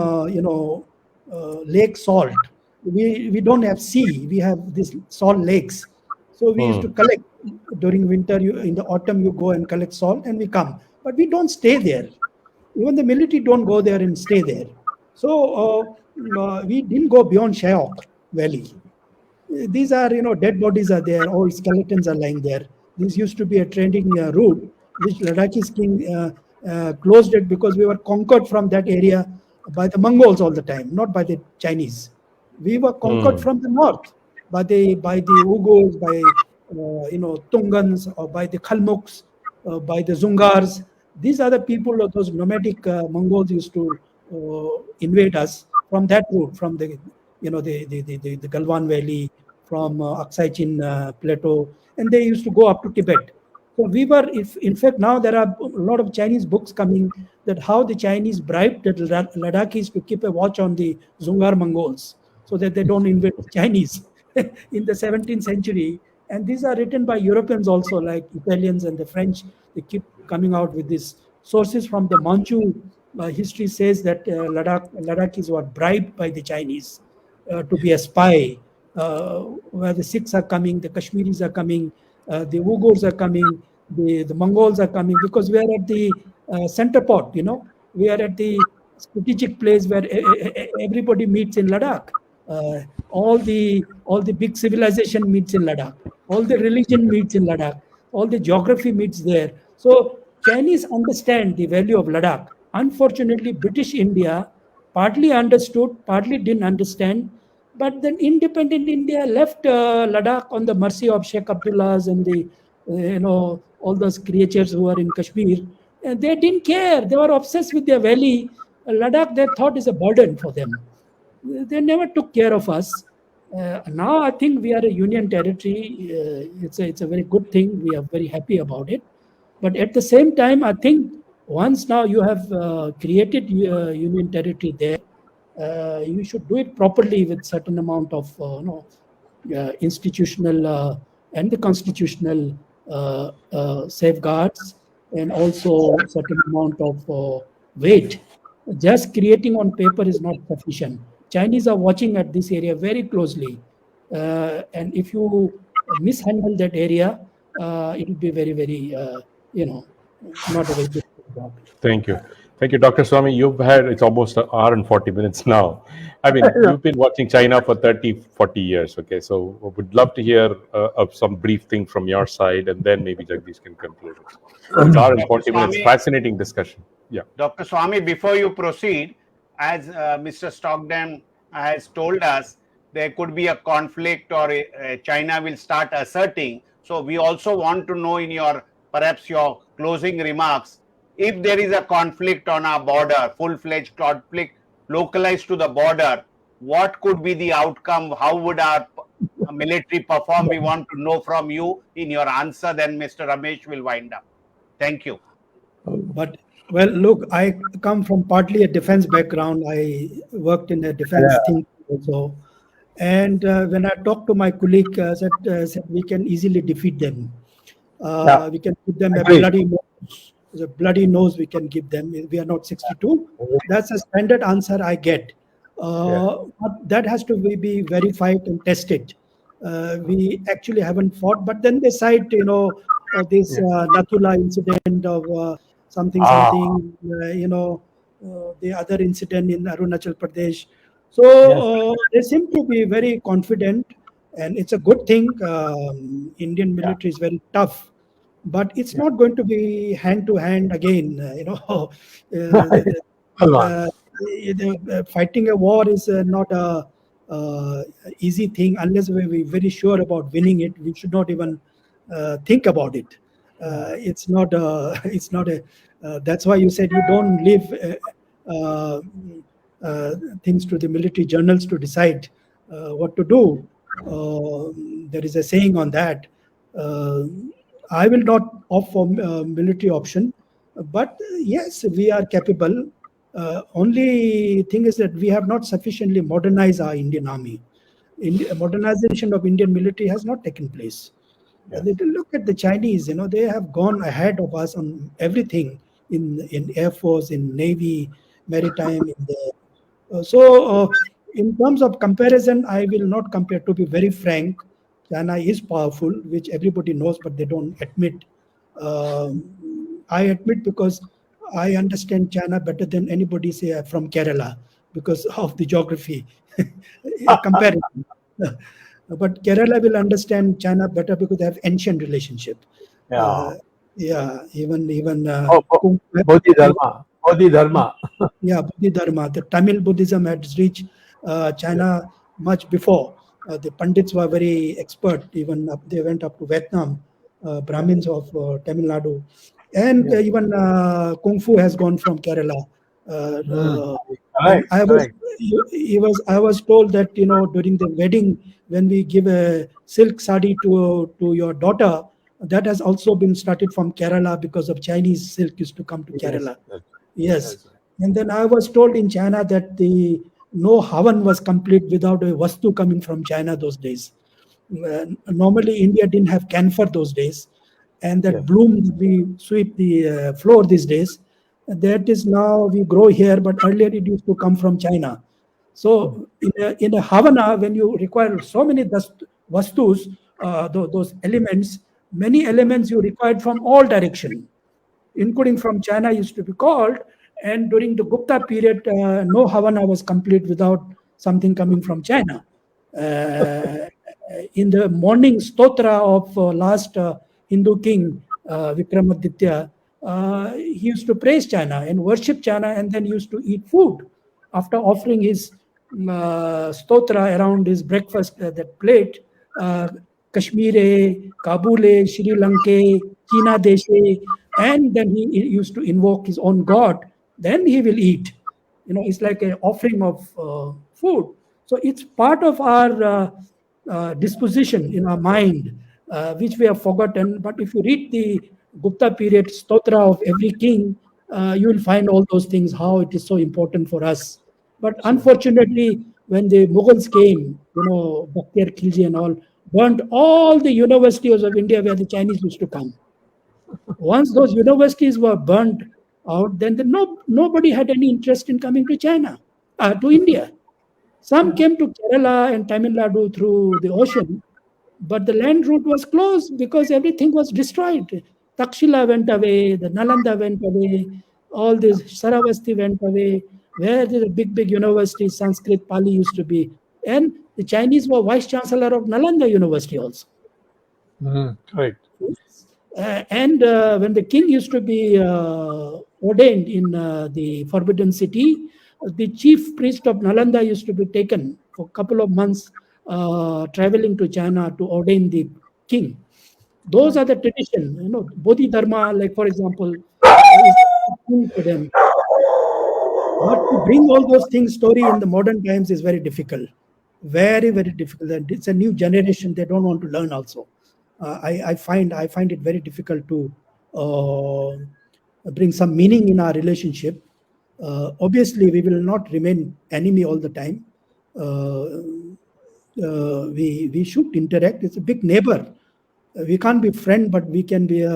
lake salt. We don't have sea. We have these salt lakes. So we used to collect during winter. In the autumn, you go and collect salt, and we come. But we don't stay there. Even the military don't go there and stay there. So we didn't go beyond 𝐶𝐲 Valley. These are, dead bodies are there. Old skeletons are lying there. This used to be a trading route, which Ladakhi's king closed it because we were conquered from that area by the Mongols all the time, not by the Chinese. We were conquered from the north by the Uyghurs, by Tungans, or by the Kalmuks, by the Zungars. These are the people of those nomadic Mongols used to invade us from that route, from the Galwan Valley, from 𝐒𝐡𝐫𝐢 plateau, and they used to go up to Tibet. So we were, in fact, now there are a lot of Chinese books coming that how the Chinese bribed the Ladakhis to keep a watch on the Zungar Mongols so that they don't invade the Chinese in the 17th century. And these are written by Europeans also, like Italians and the French. They keep coming out with these sources from the Manchu history says that Ladakhis were bribed by the Chinese to be a spy, where the Sikhs are coming, the Kashmiris are coming, the Uyghurs are coming, the Mongols are coming, because we are at the center pot, we are at the strategic place where everybody meets in Ladakh. All the big civilization meets in Ladakh. All the religion meets in Ladakh. All the geography meets there. So Chinese understand the value of Ladakh. Unfortunately, British India partly understood, partly didn't understand. But then independent India left Ladakh on the mercy of Sheikh Abdullahs and the, all those creatures who are in Kashmir. And they didn't care. They were obsessed with their valley. Ladakh, they thought, is a burden for them. They never took care of us. Now I think we are a union territory. It's a very good thing. We are very happy about it. But at the same time, I think once now you have created union territory there, you should do it properly with certain amount of institutional and the constitutional safeguards, and also certain amount of weight. Just creating on paper is not sufficient. Chinese are watching at this area very closely, and if you mishandle that area, it will be very, very, not a very good job. Thank you. Thank you, Dr. Swami. It's almost an hour and 40 minutes now. I mean, you've been watching China for 30, 40 years, okay? So we'd love to hear some brief thing from your side, and then maybe Jagdish can conclude it. It's hour and 40 minutes. Fascinating discussion. Yeah. Dr. Swami, before you proceed, as Mr. Stockdale has told us, there could be a conflict, or China will start asserting. So we also want to know, in perhaps your closing remarks, if there is a conflict on our border, full-fledged conflict localized to the border, what could be the outcome? How would our military perform? We want to know from you in your answer. Then Mr. Ramesh will wind up. Thank you. But well, look, I come from partly a defense background. I worked in a defense thing also, And when I talked to my colleague, said we can easily defeat them. Yeah. We can give them a Agreed. bloody nose. A bloody nose we can give them. We are not 62. That's a standard answer I get. But that has to be verified and tested. We actually haven't fought, but then they cite, this Natula incident of something, something, the other incident in Arunachal Pradesh. So they seem to be very confident, and it's a good thing. Indian military is very tough, but it's not going to be hand to hand again. Fighting a war is not a easy thing unless we're very sure about winning it. We should not even think about it. It's not a. It's not a. That's why you said you don't leave things to the military journals to decide what to do. There is a saying on that. I will not opt for military option, but yes, we are capable. Only thing is that we have not sufficiently modernized our Indian army. Modernization of Indian military has not taken place. If you look at the Chinese, they have gone ahead of us on everything in Air Force, in Navy, maritime. In terms of comparison, I will not compare. To be very frank, China is powerful, which everybody knows, but they don't admit. I admit because I understand China better than anybody, say, from Kerala, because of the geography comparison. But Kerala will understand China better because they have ancient relationship. Even Bodhidharma. Bodhidharma. The Tamil Buddhism had reached China much before. The Pandits were very expert. Even they went up to Vietnam. Brahmins of Tamil Nadu, and even Kung Fu has gone from Kerala. I was told that during the wedding, when we give a silk sari to your daughter, that has also been started from Kerala because of Chinese silk used to come to Kerala. Yes. And then I was told in China that no Havan was complete without a Vastu coming from China those days. Normally, India didn't have camphor those days, and that bloom we sweep the floor these days. That is now we grow here, but earlier it used to come from China. So in a Havana, when you require so many vastus, those elements, many elements you required from all direction, including from China, used to be called. And during the Gupta period, no Havana was complete without something coming from China. In the morning stotra of last Hindu king, Vikramaditya, he used to praise China and worship China, and then used to eat food. After offering his stotra around his breakfast, that plate, Kashmire, Kabule, Sri Lanka, China Deshe, and then he used to invoke his own god. Then he will eat. It's like an offering of food. So it's part of our disposition in our mind, which we have forgotten. But if you read the Gupta period stotra of every king, you will find all those things, how it is so important for us. But unfortunately, when the Mughals came, Bakhtiyar Khilji and all, burnt all the universities of India where the Chinese used to come. Once those universities were burnt out, then nobody had any interest in coming to China, to India. Some came to Kerala and Tamil Nadu through the ocean, but the land route was closed because everything was destroyed. Takshila went away, the Nalanda went away, all this Saravasti went away, where the big universities, Sanskrit, Pali used to be. And the Chinese were vice chancellor of Nalanda University also. Right. And when the king used to be ordained in the Forbidden City, the chief priest of Nalanda used to be taken for a couple of months traveling to China to ordain the king. Those are the tradition, Bodhidharma, like for example, is for them. But to bring all those things story in the modern times is very difficult. Very, very difficult. And it's a new generation, they don't want to learn also. I find it very difficult to bring some meaning in our relationship. Obviously, we will not remain enemy all the time. we should interact. It's a big neighbor. We can't be friend, but we can be,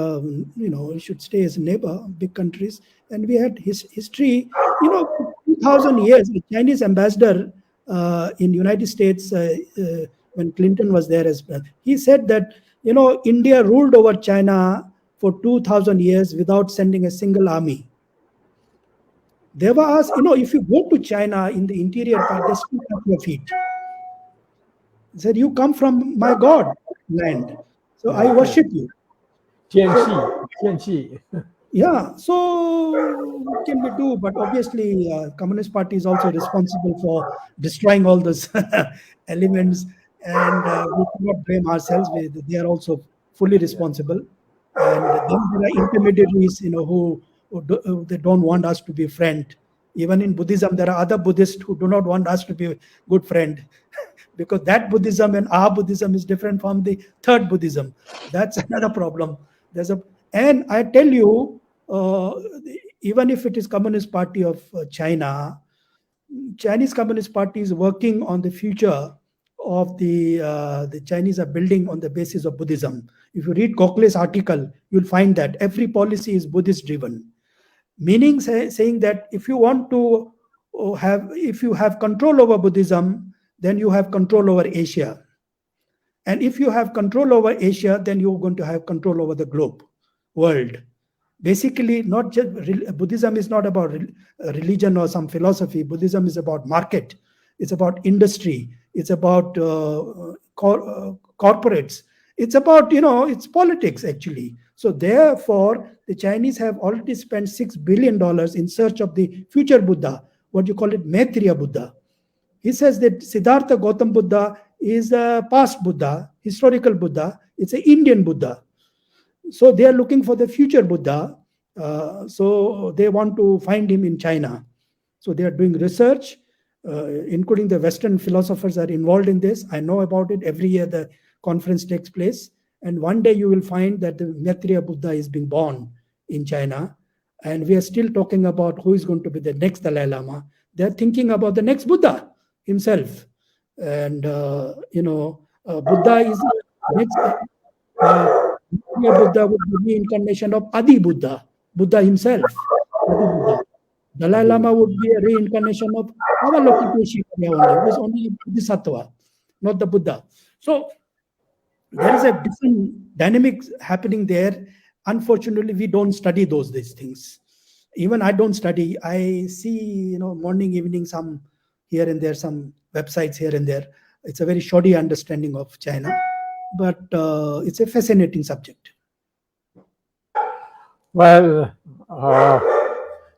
we should stay as a neighbor, big countries. And we had history, 2000 years. The Chinese ambassador in United States, when Clinton was there as well, he said that, India ruled over China for 2000 years without sending a single army. They were asked, if you go to China in the interior part, they still at your feet. He said, you come from my God land. So I worship you. Tianxi. Yeah. So what can we do? But obviously, Communist Party is also responsible for destroying all those elements, and we cannot blame ourselves. They are also fully responsible. And then there are intermediaries, who they don't want us to be friend. Even in Buddhism, there are other Buddhists who do not want us to be a good friend. Because that Buddhism and our Buddhism is different from the third Buddhism. That's another problem. And I tell you, even if it is Communist Party of China, Chinese Communist Party is working on the future of the Chinese are building on the basis of Buddhism. If you read Gokle's article, you'll find that every policy is Buddhist driven, meaning saying that if you want to if you have control over Buddhism, then you have control over Asia. And if you have control over Asia, then you're going to have control over the globe, world. Basically, not just Buddhism is not about religion or some philosophy. Buddhism is about market. It's about industry. It's about corporates. It's about, it's politics actually. So therefore, the Chinese have already spent $6 billion in search of the future Buddha, what you call it, Maitreya Buddha. He says that Siddhartha Gautam Buddha is a past Buddha, historical Buddha. It's an Indian Buddha. So they are looking for the future Buddha. So they want to find him in China. So they are doing research, including the Western philosophers are involved in this. I know about it. Every year the conference takes place. And one day you will find that the Maitreya Buddha is being born in China. And we are still talking about who is going to be the next Dalai Lama. They are thinking about the next Buddha himself. And, Buddha is next. Buddha would be reincarnation of Adi Buddha, Buddha himself. Adi Buddha. Dalai Lama would be a reincarnation of Avalokiteshvara only, who is only Bodhisattva, not the Buddha. So there is a different dynamics happening there. Unfortunately, we don't study these things. Even I don't study. I see, morning, evening, some here and there, some websites here and there. It's a very shoddy understanding of China, but it's a fascinating subject. Well,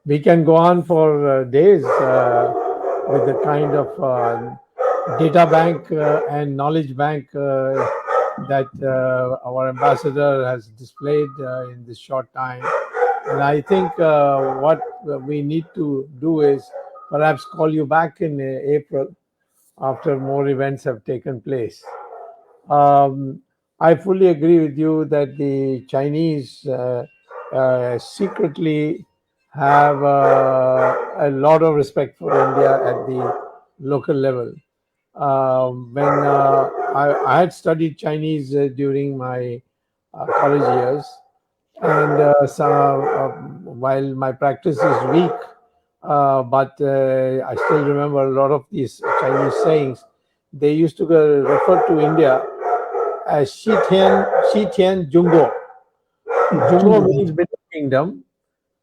we can go on for days with the kind of data bank and knowledge bank that our ambassador has displayed in this short time. And I think what we need to do is perhaps call you back in April after more events have taken place. I fully agree with you that the Chinese secretly have a lot of respect for India at the local level. When I had studied Chinese during my college years, and while my practice is weak, but I still remember a lot of these Chinese sayings. They used to refer to India as Shitian Jungo. Jungo means Middle Kingdom,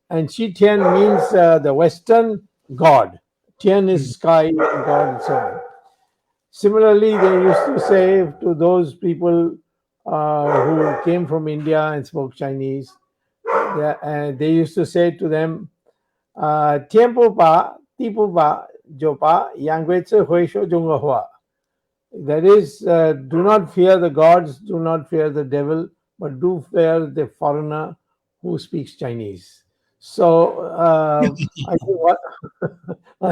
and Shitian means the Western God. Tian is sky and God and so on. Similarly, they used to say to those people who came from India and spoke Chinese, they used to say to them, Tiempo pa, tipo pa, jo pa, yangwetse huisho junga hua. That is, do not fear the gods, do not fear the devil, but do fear the foreigner who speaks Chinese. So I think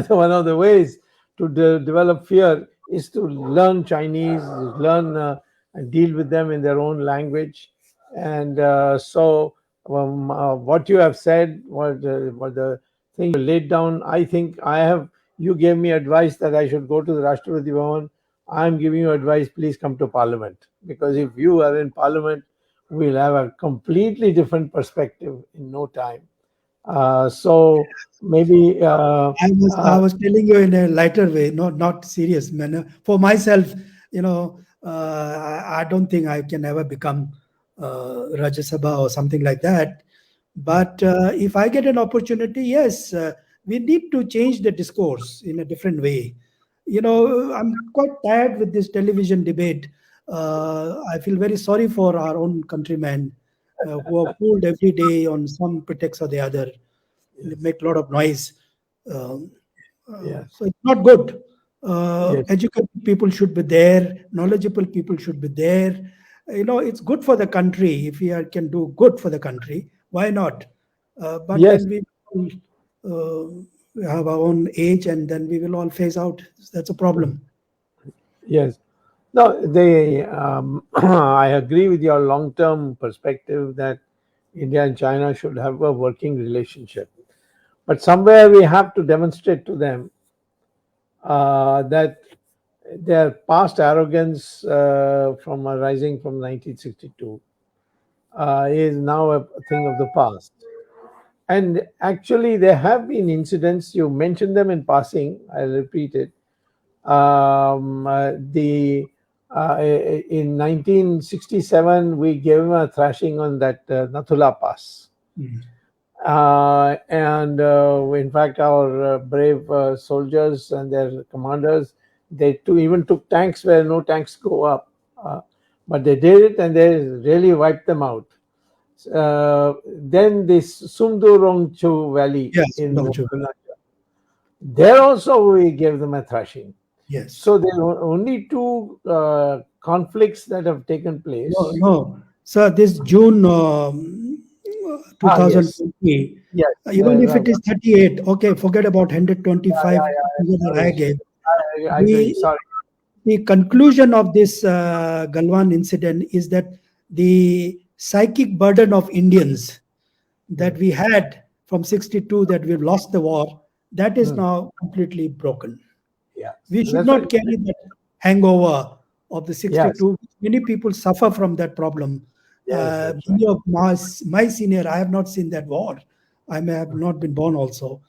one of the ways to develop fear is to learn Chinese, learn and deal with them in their own language. And so what you have said, what the thing you laid down, I think you gave me advice that I should go to the Rashtrapati Bhavan I'm giving you advice, please come to Parliament, because if you are in Parliament, we'll have a completely different perspective in no time. So maybe I was telling you in a lighter way, not serious manner. For myself, I don't think I can ever become Rajya Sabha or something like that. But if I get an opportunity, yes, we need to change the discourse in a different way. I'm quite tired with this television debate. I feel very sorry for our own countrymen who are fooled every day on some pretext or the other. They make a lot of noise. Um, yes. So it's not good. Yes. Educated people should be there. Knowledgeable people should be there. It's good for the country. If can do good for the country, why not? But Yes. then we will have our own age, and then we will all phase out. That's a problem. Yes. No, I agree with your long-term perspective that India and China should have a working relationship. But somewhere we have to demonstrate to them that their past arrogance from arising from 1962 is now a thing of the past. And actually, there have been incidents, you mentioned them in passing, I'll repeat it. In 1967, we gave him a thrashing on that Nathula Pass. And in fact, our brave soldiers and their commanders, they even took tanks where no tanks go up. But they did it and they really wiped them out. Then this Sumdurongchu Valley in Arunachal, there also we gave them a thrashing. Yes. So there are only two conflicts that have taken place. No. Sir, this June 2020, yes. Even if it is 38, okay, forget about 125 I gave. I agree. Sorry. The conclusion of this Galwan incident is that the psychic burden of Indians that we had from 62, that we've lost the war, that is now completely broken. Yeah. We should not carry that hangover of the 62. Yes. Many people suffer from that problem. Yes, many of my senior, I have not seen that war. I may have not been born also.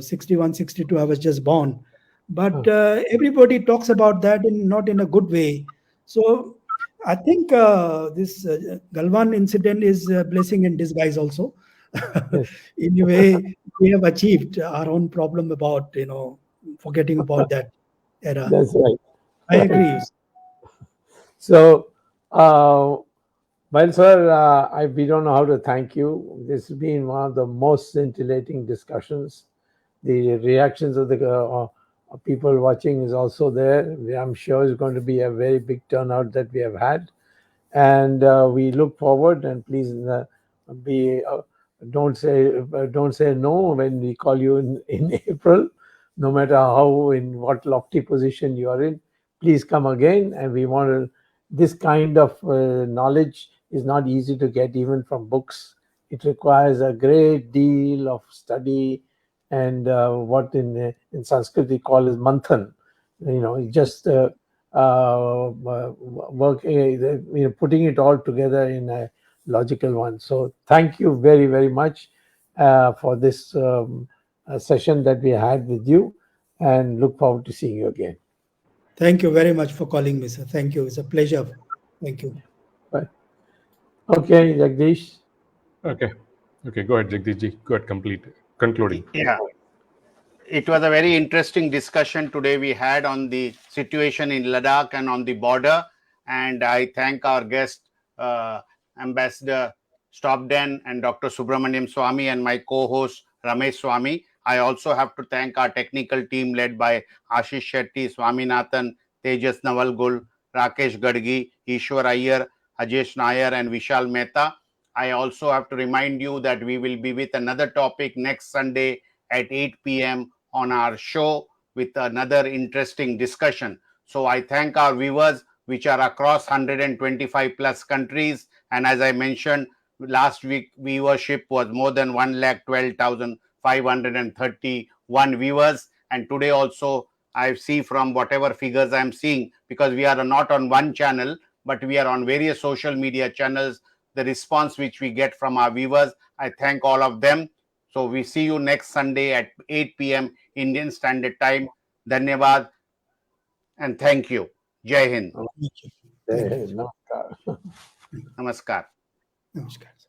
61, 62, I was just born. But everybody talks about that not in a good way. So I think this Galwan incident is a blessing in disguise also. In a way, we have achieved our own problem about, forgetting about that era. That's right. I agree. So, well, sir, we don't know how to thank you. This has been one of the most scintillating discussions. The reactions of the people watching is also there. I'm sure it's going to be a very big turnout that we have had. And we look forward, and please don't say no when we call you in April, no matter in what lofty position you are in. Please come again, and we want this kind of knowledge is not easy to get even from books. It requires a great deal of study and what in Sanskrit we call as manthan. Just putting it all together in a logical one. So thank you very, very much for this session that we had with you, and look forward to seeing you again. Thank you very much for calling me, sir. Thank you. It's a pleasure. Thank you. Bye. Okay, Jagdish. Okay, go ahead, Jagdish. Go ahead, concluding. Yeah. It was a very interesting discussion today we had on the situation in Ladakh and on the border. And I thank our guest, Ambassador Stobden and Dr. Subramaniam Swamy, and my co-host Ramesh Swamy. I also have to thank our technical team led by Ashish Shetty, Swaminathan, Tejas Navalgul, Rakesh Gadgi, Ishwar Iyer, Ajesh Nair, and Vishal Mehta. I also have to remind you that we will be with another topic next Sunday at 8 p.m. on our show with another interesting discussion. So I thank our viewers, which are across 125 plus countries. And as I mentioned, last week viewership was more than 1,12,531 viewers. And today also I see from whatever figures I'm seeing, because we are not on one channel, but we are on various social media channels, the response which we get from our viewers, I thank all of them. So we see you next Sunday at 8 p.m. Indian Standard Time. Dhanyavad and thank you. Jai Hind. Namaskar. Namaskar. Namaskar.